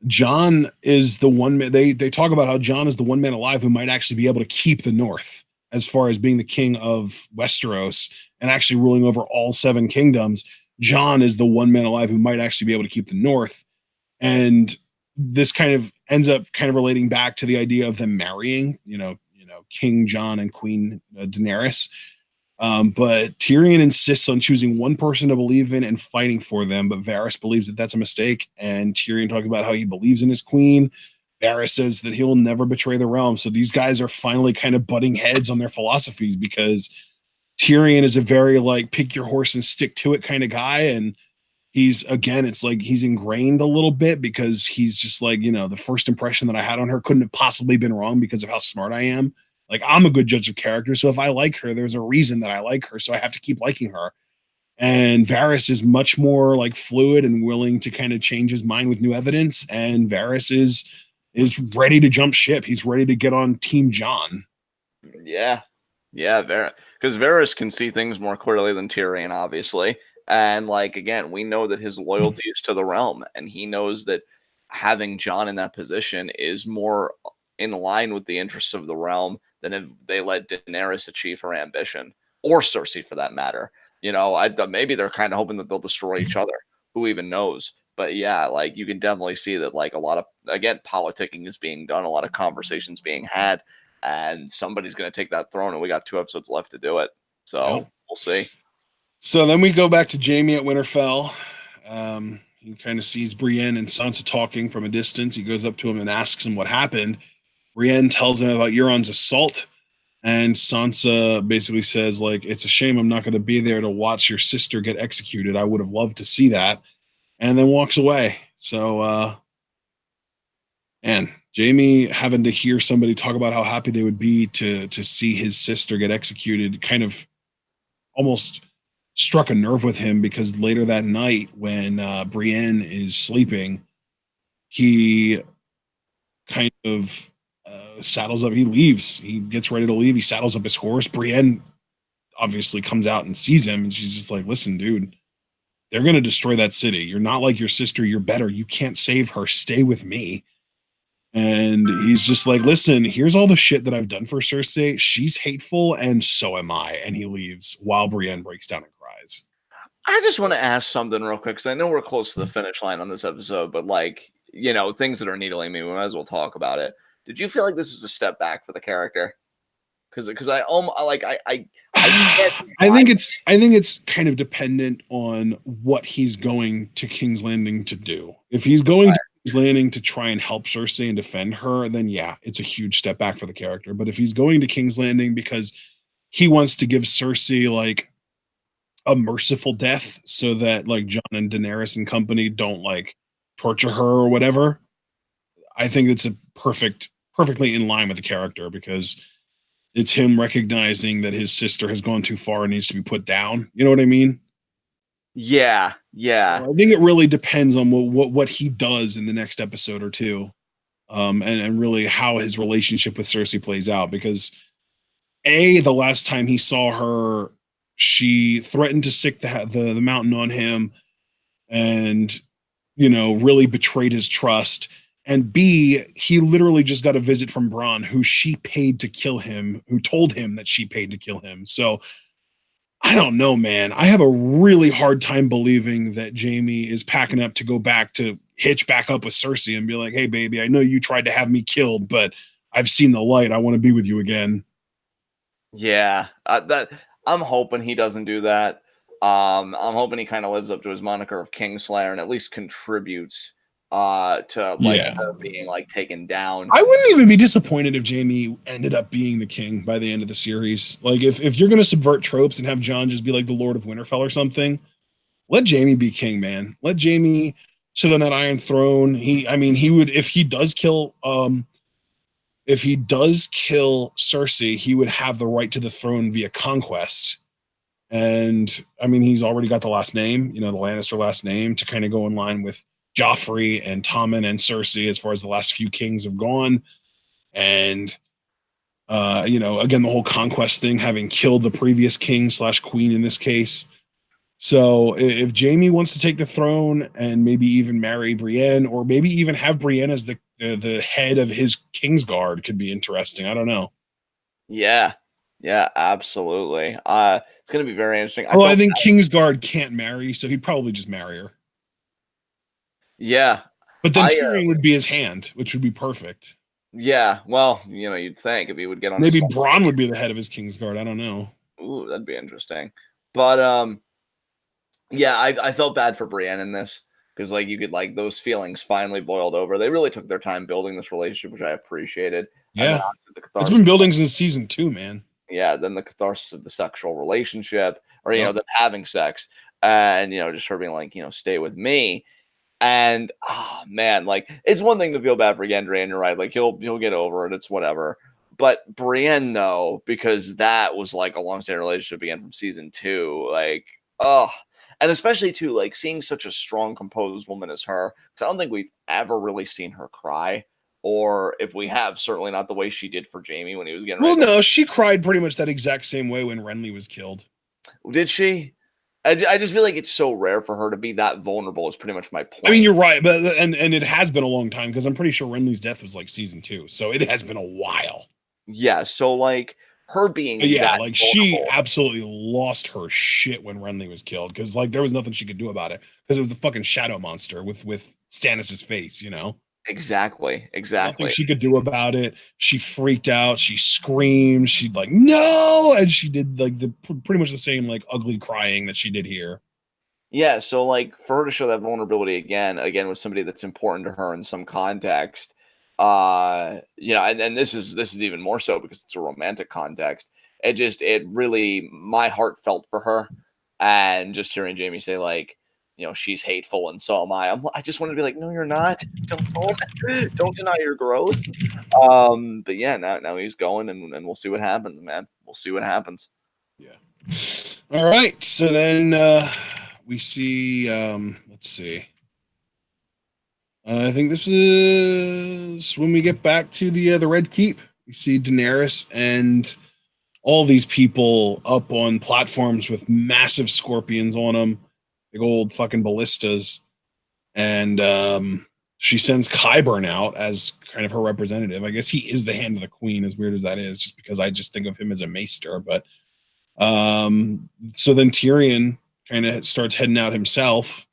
Jon is the one man. They talk about how Jon is the one man alive who might actually be able to keep the North, as far as being the king of Westeros and actually ruling over all 7 kingdoms. Jon is the one man alive who might actually be able to keep the North. And this kind of ends up kind of relating back to the idea of them marrying, King Jon and Queen Daenerys. But Tyrion insists on choosing one person to believe in and fighting for them, but Varys believes that that's a mistake. And Tyrion talks about how he believes in his queen. Varys says that he'll never betray the realm. So these guys are finally kind of butting heads on their philosophies, because Tyrion is a very like pick your horse and stick to it kind of guy. And it's like he's ingrained a little bit, because he's just like, the first impression that I had on her couldn't have possibly been wrong because of how smart I am. Like, I'm a good judge of character. So if I like her, there's a reason that I like her. So I have to keep liking her. And Varys is much more like fluid and willing to kind of change his mind with new evidence. And Varys is ready to jump ship. He's ready to get on Team Jon. Yeah. Because Varys can see things more clearly than Tyrion, obviously. And like, again, we know that his loyalty is to the realm, and he knows that having Jon in that position is more in line with the interests of the realm than if they let Daenerys achieve her ambition, or Cersei for that matter. Maybe they're kind of hoping that they'll destroy each other. Who even knows? But yeah, like you can definitely see that like a lot of, again, politicking is being done, a lot of conversations being had, and somebody's going to take that throne, and we got 2 episodes left to do it. So We'll see. So then we go back to Jaime at Winterfell. He kind of sees Brienne and Sansa talking from a distance. He goes up to him and asks him what happened. Brienne tells him about Euron's assault, and Sansa basically says, like, it's a shame I'm not going to be there to watch your sister get executed. I would have loved to see that. And then walks away. So, and Jaime having to hear somebody talk about how happy they would be to see his sister get executed kind of almost struck a nerve with him, because later that night when Brienne is sleeping, he kind of saddles up. He leaves. He gets ready to leave. He saddles up his horse. Brienne obviously comes out and sees him, and she's just like, listen, dude, they're going to destroy that city. You're not like your sister. You're better. You can't save her. Stay with me. And he's just like, listen, here's all the shit that I've done for Cersei. She's hateful, and so am I. And he leaves while Brienne breaks down and cries. I just want to ask something real quick, because I know we're close to the finish line on this episode, but like, you know, things that are needling me, we might as well talk about it. Did you feel like this is a step back for the character? Because I think it's kind of dependent on what he's going to King's Landing to do. If he's going to King's Landing to try and help Cersei and defend her, then yeah, it's a huge step back for the character. But if he's going to King's Landing because he wants to give Cersei like a merciful death so that like Jon and Daenerys and company don't like torture her or whatever, I think it's a perfectly in line with the character, because it's him recognizing that his sister has gone too far and needs to be put down. You know what I mean? Yeah. I think it really depends on what he does in the next episode or two, and really how his relationship with Cersei plays out. Because the last time he saw her, she threatened to sick the mountain on him, and really betrayed his trust. And B, he literally just got a visit from Bronn, who she paid to kill him, who told him that she paid to kill him. So I don't know, man. I have a really hard time believing that Jaime is packing up to go back to hitch back up with Cersei and be like, hey, baby, I know you tried to have me killed, but I've seen the light. I want to be with you again. Yeah, I'm hoping he doesn't do that. I'm hoping he kind of lives up to his moniker of Kingslayer and at least contributes to her being like taken down. I wouldn't even be disappointed if Jaime ended up being the king by the end of the series. Like if you're gonna subvert tropes and have Jon just be like the Lord of Winterfell or something, let Jaime be king, man. Let Jaime sit on that Iron Throne. He would, if he does kill Cersei, he would have the right to the throne via conquest. And I mean, he's already got the last name, the Lannister last name, to kind of go in line with Joffrey and Tommen and Cersei as far as the last few kings have gone. And again, the whole conquest thing, having killed the previous king / queen in this case. So if Jaime wants to take the throne and maybe even marry Brienne, or maybe even have Brienne as the head of his Kingsguard, could be interesting. I don't know. Yeah, absolutely. It's going to be very interesting. I think Kingsguard can't marry, so he'd probably just marry her. Yeah. But then Tyrion would be his hand, which would be perfect. Yeah. Well, you'd think if he would get on. Maybe Bronn would be the head of his Kingsguard. I don't know. Ooh, that'd be interesting. But yeah, I felt bad for Brienne in this, because like you could those feelings finally boiled over. They really took their time building this relationship, which I appreciated. Yeah. It's been building since season 2, man. Yeah. Then the catharsis of the sexual relationship, or them having sex, and just her being like, stay with me. And man, it's one thing to feel bad for Gendry, and you're right, he'll get over it, it's whatever. But Brienne, though, because that was a long-standing relationship again from season 2, and especially too, seeing such a strong, composed woman as her, because I don't think we've ever really seen her cry, or if we have, certainly not the way she did for Jaime when he was getting. Well, no, she cried pretty much that exact same way when Renly was killed. Did she? I just feel like it's so rare for her to be that vulnerable. Is pretty much my point. I mean, you're right, but and it has been a long time, because I'm pretty sure Renly's death was season 2, so it has been a while. Yeah, so her being she absolutely lost her shit when Renly was killed, because there was nothing she could do about it, because it was the fucking shadow monster with Stannis's face, Exactly. Nothing she could do about it. She freaked out. She screamed. She'd no, and she did pretty much the same ugly crying that she did here. Yeah, so like for her to show that vulnerability again with somebody that's important to her in some context, and this is even more so because it's a romantic context. It really my heart felt for her, and just hearing Jamie say like, she's hateful and so am I. I just wanted to be like, no, you're not. Don't deny your growth. But yeah, now he's going, and we'll see what happens, man. We'll see what happens. Yeah. All right. So then we see. Let's see. I think this is when we get back to the Red Keep. We see Daenerys and all these people up on platforms with massive scorpions on them, big old fucking ballistas, and she sends Qyburn out as kind of her representative. I guess he is the hand of the queen, as weird as that is, just because I just think of him as a maester. But so then Tyrion kind of starts heading out himself,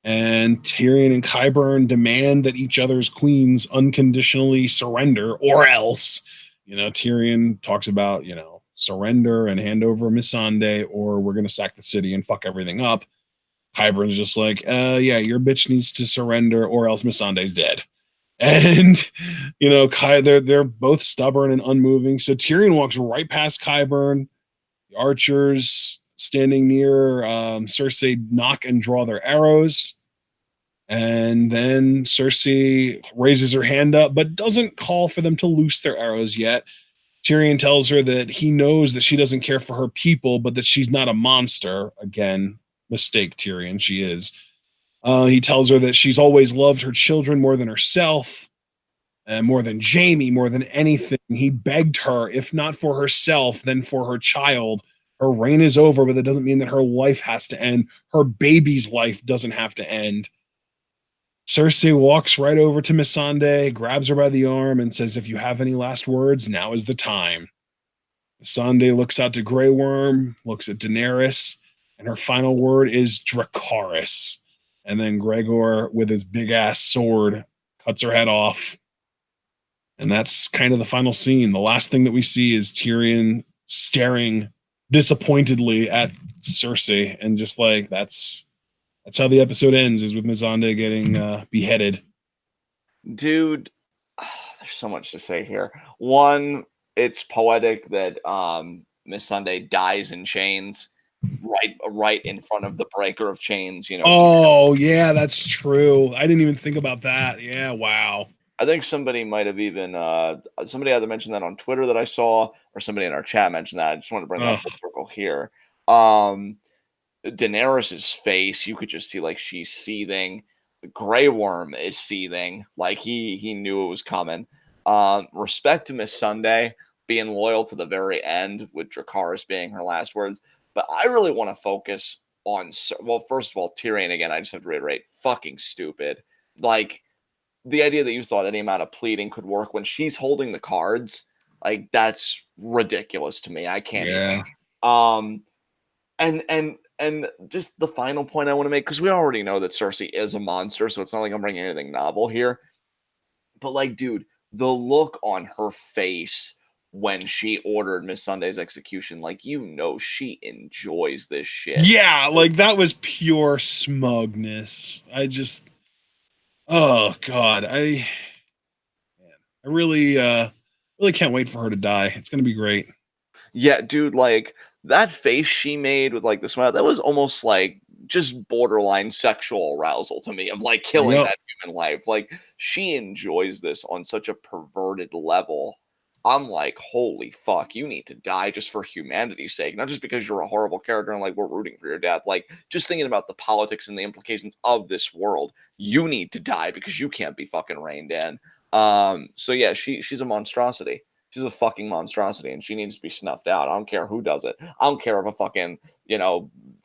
and Tyrion and Qyburn demand that each other's queens unconditionally surrender, or else, Tyrion talks about, surrender and hand over Missandei, or we're going to sack the city and fuck everything up. Qyburn's just like, yeah, your bitch needs to surrender, or else Missandei's dead. And they're both stubborn and unmoving. So Tyrion walks right past Qyburn. The archers standing near Cersei knock and draw their arrows. And then Cersei raises her hand up, but doesn't call for them to loose their arrows yet. Tyrion tells her that he knows that she doesn't care for her people, but that she's not a monster. Again, mistake, Tyrion. She is. He tells her that she's always loved her children more than herself, and more than Jamie, more than anything. He begged her, if not for herself, then for her child. Her reign is over, but that doesn't mean that her life has to end. Her baby's life doesn't have to end. Cersei walks right over to Missandei, grabs her by the arm, and says, if you have any last words, now is the time. Missandei looks out to Grey Worm, looks at Daenerys, and her final word is Dracarys. And then Gregor, with his big ass sword, cuts her head off. And that's kind of the final scene. The last thing that we see is Tyrion staring disappointedly at Cersei, and just like that's how the episode ends, is with Missandei getting beheaded. Dude, there's so much to say here. One, it's poetic that Missandei dies in chains right in front of the breaker of chains, Oh, yeah, that's true. I didn't even think about that. Yeah, wow. I think somebody might have even somebody either mentioned that on Twitter that I saw, or somebody in our chat mentioned that. I just want to bring that full circle here. Daenerys's face, you could just see like she's seething. Grey Worm is seething, like he knew it was coming. Respect to Missandei being loyal to the very end, with Dracarys being her last words. But I really want to focus on, well, first of all, Tyrion again. I just have to reiterate, fucking stupid. Like, the idea that you thought any amount of pleading could work when she's holding the cards, like, that's ridiculous to me. I can't. Yeah. And just the final point I want to make, because we already know that Cersei is a monster, so it's not like I'm bringing anything novel here. But like, dude, the look on her face when she ordered Missandei's execution, like, she enjoys this shit. Yeah, like that was pure smugness. Oh god, I really can't wait for her to die. It's gonna be great. Yeah, dude, like that face she made with like the smile, that was almost like just borderline sexual arousal to me, of like killing that human life. Like, she enjoys this on such a perverted level. I'm like, holy fuck, you need to die just for humanity's sake, not just because you're a horrible character and like we're rooting for your death. Like, just thinking about the politics and the implications of this world, you need to die because you can't be fucking reined in. So yeah, she's a monstrosity. She's a fucking monstrosity, and she needs to be snuffed out. I don't care who does it. I don't care if a fucking,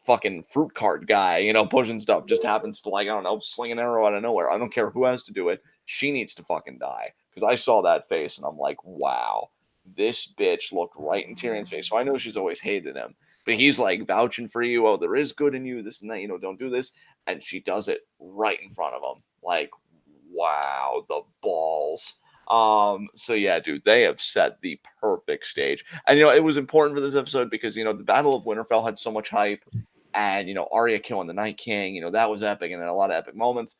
fucking fruit cart guy, pushing stuff just happens to, like, I don't know, sling an arrow out of nowhere. I don't care who has to do it. She needs to fucking die. Because I saw that face, and I'm like, wow, this bitch looked right in Tyrion's face. So I know she's always hated him. But he's, like, vouching for you. Oh, there is good in you, this and that, don't do this. And she does it right in front of him. Like, wow, the balls. So yeah, dude, they have set the perfect stage. And it was important for this episode because the Battle of Winterfell had so much hype, and Arya killing the Night King, that was epic, and then a lot of epic moments.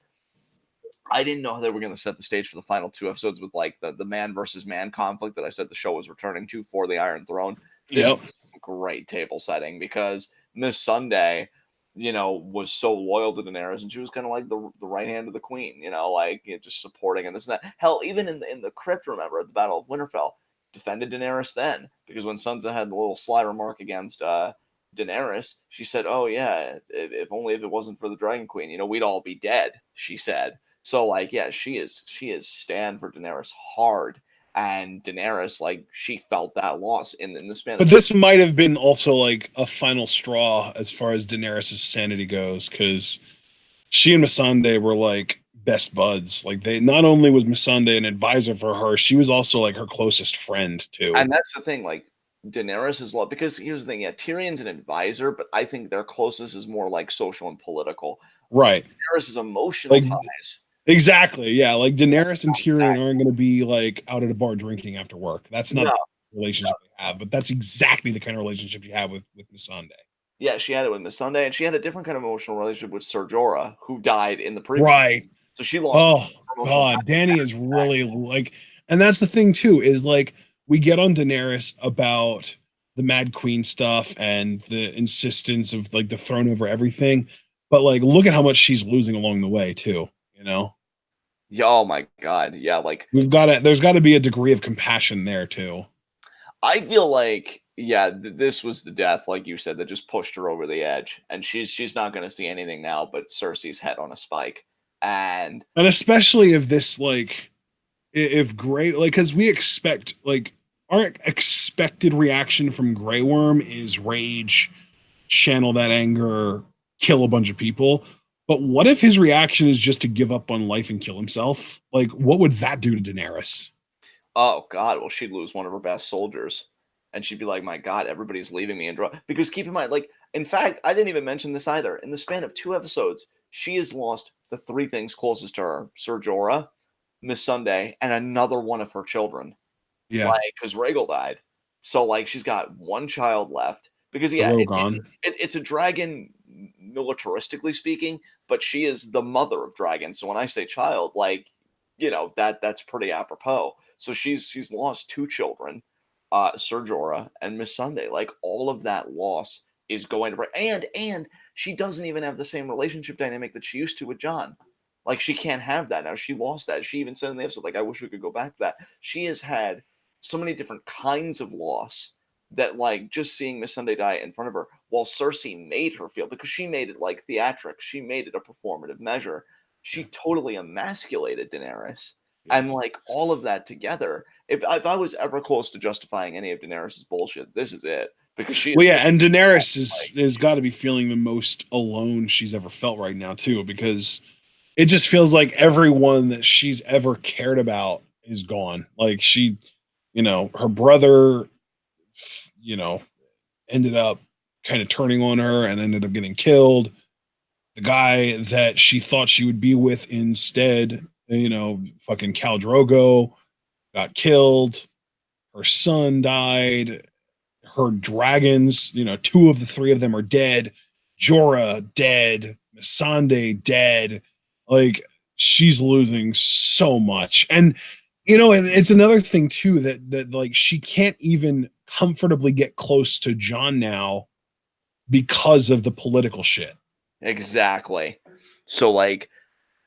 I didn't know they were going to set the stage for the final 2 episodes with like the man versus man conflict that I said the show was returning to for the Iron Throne. This was great table setting because Miss Sunday, was so loyal to Daenerys, and she was kind of like the right hand of the queen, just supporting and this and that. Hell, even in the crypt, remember at the Battle of Winterfell, defended Daenerys then, because when Sansa had the little sly remark against Daenerys, she said, "Oh yeah, if only if it wasn't for the Dragon Queen, we'd all be dead," she said. So like, yeah, she is stand for Daenerys hard, and Daenerys, like, she felt that loss in the span. But this might have been also like a final straw as far as Daenerys' sanity goes, because she and Missandei were like best buds. Like, they not only was Missandei an advisor for her, she was also like her closest friend too. And that's the thing, like, Daenerys is love, because here's the thing, yeah, Tyrion's an advisor, but I think their closest is more like social and political. Right. Daenerys is emotional Like, ties. Exactly. Yeah. Like Daenerys and Tyrion aren't going to be like out at a bar drinking after work. That's not the relationship they have, but that's exactly the kind of relationship you have with Missandei. Yeah, she had it with Missandei, and she had a different kind of emotional relationship with Ser Jorah, who died in the previous. Right. So she lost. Oh God, Dany is really like, and that's the thing too, is like we get on Daenerys about the Mad Queen stuff and the insistence of like the throne over everything, but like look at how much she's losing along the way too, Yeah, oh my God. Yeah, like there's got to be a degree of compassion there too. I feel like, yeah, this was the death, like you said, that just pushed her over the edge, and she's not going to see anything now but Cersei's head on a spike, and especially if this like if Grey, like, because we expect like our expected reaction from Grey Worm is rage, channel that anger, kill a bunch of people. But what if his reaction is just to give up on life and kill himself? Like, what would that do to Daenerys? Oh God, well, she'd lose one of her best soldiers, and she'd be like, "My God, everybody's leaving me." Because keep in mind, like, in fact, I didn't even mention this either. In the span of 2 episodes, she has lost the 3 things closest to her: Ser Jorah, Missandei, and another one of her children. Yeah, like, because Rhaegal died, so like she's got 1 child left. Because yeah, it's a dragon militaristically speaking, but she is the mother of dragons. So when I say child, like, that's pretty apropos. So she's lost 2 children, Ser Jorah and Missandei. Like, all of that loss is going to break, and she doesn't even have the same relationship dynamic that she used to with Jon. Like, she can't have that now. She lost that. She even said in the episode, like, I wish we could go back to that. She has had so many different kinds of loss that, like, just seeing Missandei die in front of her, while Cersei made her feel, because she made it like theatrics, she made it a performative measure. She totally emasculated Daenerys. And like all of that together, if I was ever close to justifying any of Daenerys' bullshit, this is it. Because she and Daenerys has got to be feeling the most alone she's ever felt right now too, because it just feels like everyone that she's ever cared about is gone. Like, she, her brother, ended up kind of turning on her and ended up getting killed. The guy that she thought she would be with instead, fucking Khal Drogo, got killed. Her son died. Her dragons, 2 of the 3 of them are dead. Jorah dead. Missandei dead. Like, she's losing so much. And and it's another thing too, that like she can't even comfortably get close to Jon now because of the political shit. Exactly. So like,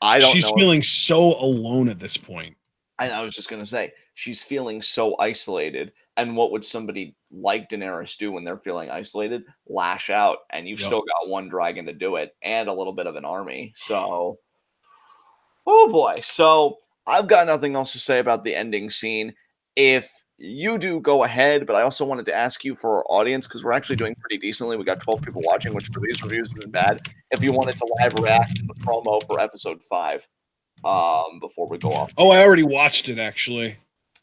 I don't know. She's feeling so alone at this point. I was just gonna say, she's feeling so isolated. And what would somebody like Daenerys do when they're feeling isolated? Lash out, and you've still got 1 dragon to do it, and a little bit of an army. So, oh boy. So I've got nothing else to say about the ending scene. If you do, go ahead, but I also wanted to ask you for our audience, because we're actually doing pretty decently. We got 12 people watching, which for these reviews isn't bad. If you wanted to live react to the promo for episode 5, before we go off. Oh, I already watched it actually.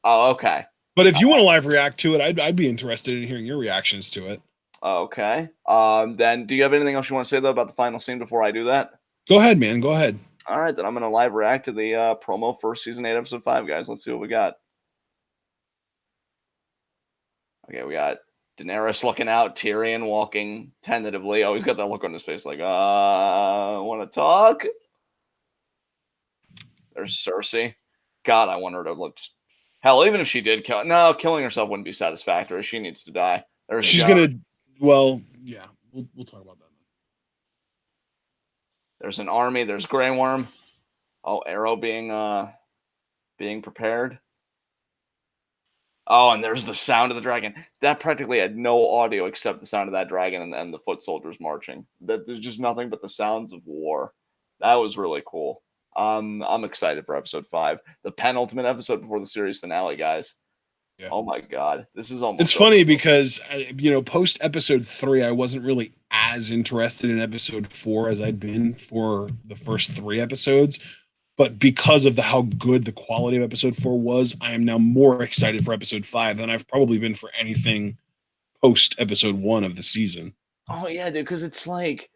Oh, okay. But if you want to live react to it, I'd be interested in hearing your reactions to it. Okay. Then do you have anything else you want to say though about the final scene before I do that? Go ahead, man. Go ahead. All right, then I'm gonna live react to the promo for season 8, episode 5, guys. Let's see what we got. Okay, we got Daenerys looking out, Tyrion walking tentatively. Oh, he's got that look on his face like, want to talk? There's Cersei. God, I want her to look. Hell, even if she did kill, no, killing herself wouldn't be satisfactory. She needs to die. There's She's Jon. gonna. Well, yeah, we'll talk about that. There's an army. There's Grey Worm. Oh, Arrow being prepared. Oh, and there's the sound of the dragon. That practically had no audio except the sound of that dragon and the foot soldiers marching. That there's just nothing but the sounds of war. That was really cool. I'm excited for episode 5, the penultimate episode before the series finale, guys. Yeah. Oh my god, this is almost. It's funny because post episode 3, I wasn't really as interested in episode 4 as I'd been for the first 3 episodes. But because of how good the quality of episode 4 was, I am now more excited for episode 5 than I've probably been for anything post episode 1 of the season. Oh yeah, dude, because it's like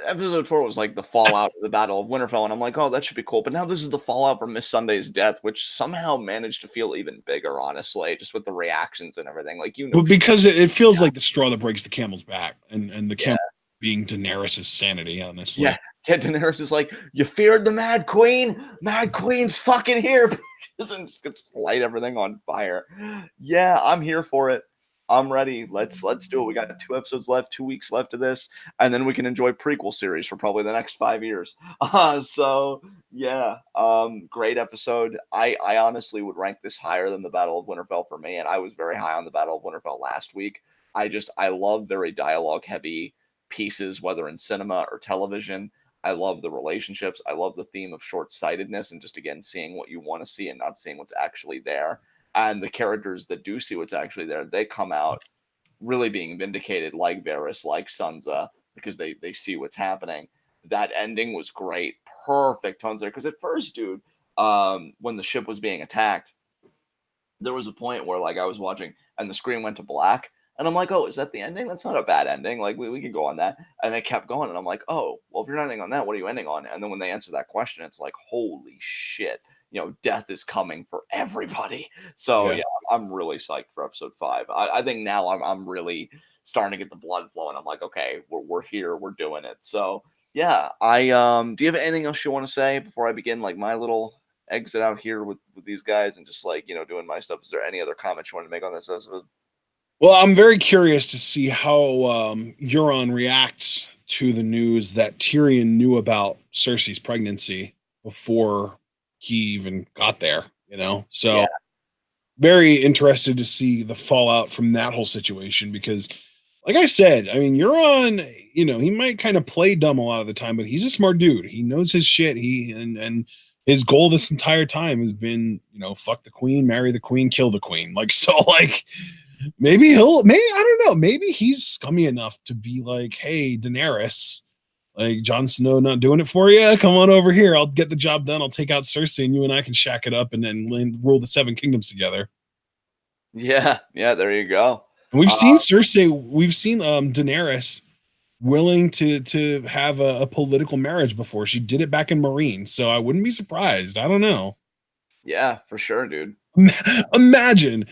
episode 4 was like the fallout of the Battle of Winterfell, and I'm like, oh, that should be cool. But now this is the fallout from Miss Sunday's death, which somehow managed to feel even bigger, honestly, just with the reactions and everything. Like, But because it feels like the straw that breaks the camel's back, and the camel being Daenerys' sanity, honestly. Yeah, Daenerys is like, you feared the Mad Queen? Mad Queen's fucking here. And just light everything on fire. Yeah, I'm here for it. I'm ready. Let's do it. We got 2 episodes left, 2 weeks left of this, and then we can enjoy prequel series for probably the next 5 years. So yeah, great episode. I honestly would rank this higher than the Battle of Winterfell for me, and I was very high on the Battle of Winterfell last week. I love very dialogue heavy pieces, whether in cinema or television. I love the relationships. I love the theme of short-sightedness and just, again, seeing what you want to see and not seeing what's actually there. And the characters that do see what's actually there, they come out really being vindicated, like Varys, like Sansa, because they see what's happening. That ending was great. Perfect tones there. Because at first, dude, when the ship was being attacked, there was a point where, like, I was watching and the screen went to black. And I'm like, oh, is that the ending? That's not a bad ending. Like, we could go on that. And it kept going. And I'm like, oh, well, if you're not ending on that, what are you ending on? And then when they answer that question, it's like, holy shit. Death is coming for everybody. So, yeah I'm really psyched for episode 5. I think now I'm really starting to get the blood flowing. I'm like, okay, we're here. We're doing it. So, yeah. Do you have anything else you want to say before I begin, like, my little exit out here with these guys and just, like, doing my stuff? Is there any other comments you want to make on this episode? Well, I'm very curious to see how Euron reacts to the news that Tyrion knew about Cersei's pregnancy before he even got there, So very interested to see the fallout from that whole situation because, like I said, I mean, Euron, he might kind of play dumb a lot of the time, but he's a smart dude. He knows his shit. And his goal this entire time has been, fuck the queen, marry the queen, kill the queen. Like, so, like, maybe I don't know. Maybe he's scummy enough to be like, hey, Daenerys, like, Jon Snow not doing it for you? Come on over here. I'll get the job done. I'll take out Cersei and you and I can shack it up and then rule the 7 kingdoms together. Yeah, there you go. And we've seen Cersei, we've seen Daenerys willing to have a political marriage before. She did it back in Meereen, so I wouldn't be surprised. I don't know. Yeah, for sure, dude. Imagine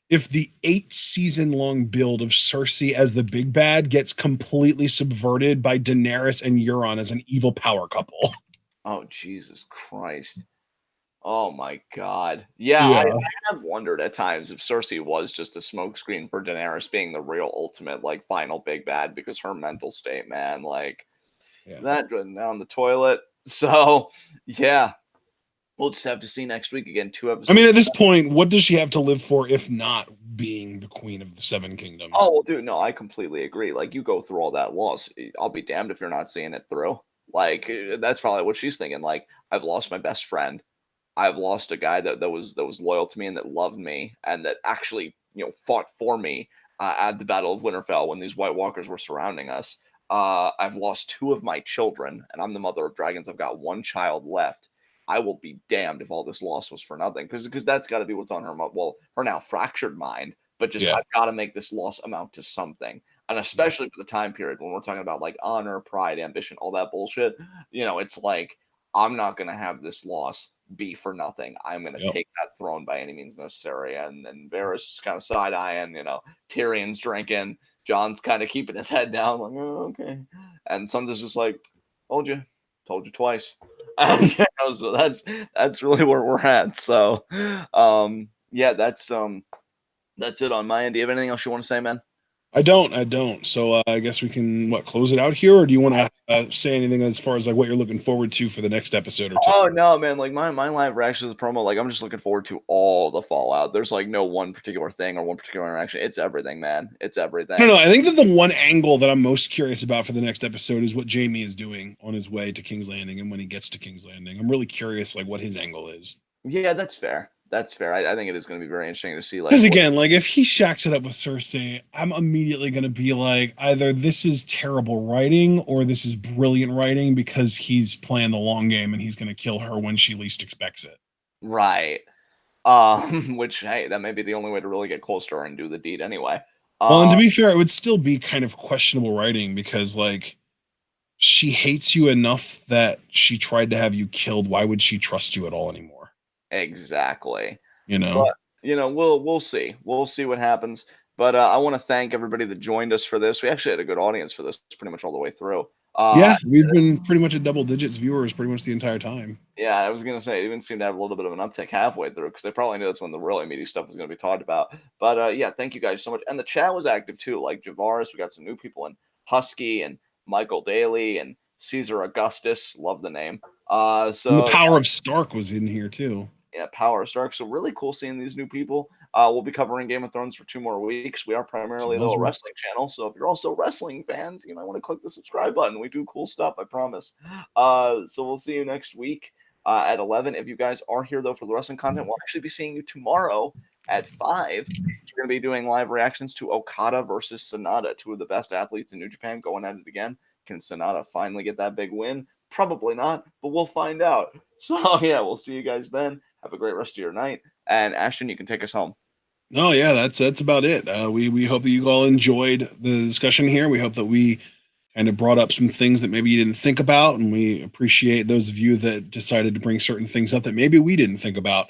if the 8-season-long build of Cersei as the big bad gets completely subverted by Daenerys and Euron as an evil power couple. Oh, Jesus Christ. Oh, my God. Yeah. I have wondered at times if Cersei was just a smokescreen for Daenerys being the real ultimate, like, final big bad, because her mental state, man, like, that went down the toilet. So, yeah. We'll just have to see next week again. 2 episodes. I mean, at this point, what does she have to live for if not being the queen of the 7 kingdoms? Oh, well, dude, no, I completely agree. Like, you go through all that loss. I'll be damned if you're not seeing it through. Like, that's probably what she's thinking. Like, I've lost my best friend. I've lost a guy that was loyal to me and that loved me and that actually, fought for me at the Battle of Winterfell when these White Walkers were surrounding us. I've lost 2 of my children, and I'm the mother of dragons. I've got 1 child left. I will be damned if all this loss was for nothing, because that's got to be what's on her now fractured mind. But just I've got to make this loss amount to something, and especially for the time period when we're talking about, like, honor, pride, ambition, all that bullshit. It's like, I'm not gonna have this loss be for nothing. I'm going to Yep. take that throne by any means necessary. And then Varys is kind of side eyeing, Tyrion's drinking, John's kind of keeping his head down, like, oh, okay. And Sansa's just like, told you twice. And so that's really where we're at. So, yeah, that's it on my end. Do you have anything else you want to say, man? I don't. So I guess we can close it out here, or do you want to say anything as far as like what you're looking forward to for the next episode or two? Oh no, man! Like my live reaction to the promo, like I'm just looking forward to all the fallout. There's like no one particular thing or one particular interaction. It's everything, man. It's everything. No. I think that the one angle that I'm most curious about for the next episode is what Jaime is doing on his way to King's Landing, and when he gets to King's Landing, I'm really curious like what his angle is. Yeah, that's fair. That's fair. I think it is going to be very interesting to see. Like, because again, like if he shacks it up with Cersei, I'm immediately going to be like, either this is terrible writing or this is brilliant writing because he's playing the long game and he's going to kill her when she least expects it. Right. Which, hey, that may be the only way to really get close to her and do the deed anyway. Well, and to be fair, it would still be kind of questionable writing because like she hates you enough that she tried to have you killed. Why would she trust you at all anymore? Exactly. But, we'll see. We'll see what happens. But I want to thank everybody that joined us for this. We actually had a good audience for this pretty much all the way through. Yeah, we've been pretty much at double digits viewers pretty much the entire time. Yeah, I was going to say, it even seemed to have a little bit of an uptick halfway through because they probably knew that's when the really meaty stuff was going to be talked about. But yeah, thank you guys so much. And the chat was active too, like Javaris. We got some new people in Husky and Michael Daly and Caesar Augustus. Love the name. And the Power of Stark was in here too. Yeah, Power of Stark. So really cool seeing these new people. We'll be covering Game of Thrones for 2 more weeks. We are primarily a wrestling channel, so if you're also wrestling fans, you might want to click the subscribe button. We do cool stuff, I promise. So we'll see you next week at 11. If you guys are here though for the wrestling content, we'll actually be seeing you tomorrow at 5. We're going to be doing live reactions to Okada versus Sonata, 2 of the best athletes in New Japan, going at it again. Can Sonata finally get that big win? Probably not, but we'll find out. So yeah, we'll see you guys then. Have a great rest of your night. And Ashton, you can take us home. No, yeah, that's about it. We hope that you all enjoyed the discussion here. We hope that we kind of brought up some things that maybe you didn't think about, and we appreciate those of you that decided to bring certain things up that maybe we didn't think about.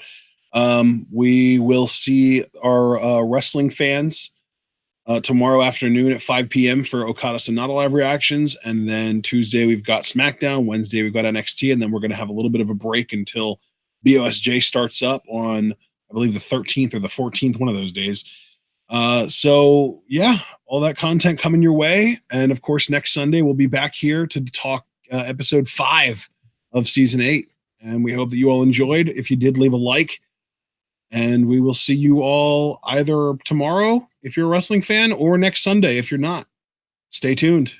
We will see our wrestling fans tomorrow afternoon at 5 p.m. for Okada Sonata live reactions, and then Tuesday we've got SmackDown, Wednesday we've got NXT, and then we're going to have a little bit of a break until BOSJ starts up on, I believe, the 13th or the 14th, one of those days. So yeah, all that content coming your way. And of course, next Sunday, we'll be back here to talk episode 5 of season 8. And we hope that you all enjoyed. If you did, leave a like, and we will see you all either tomorrow, if you're a wrestling fan, or next Sunday, if you're not. Stay tuned.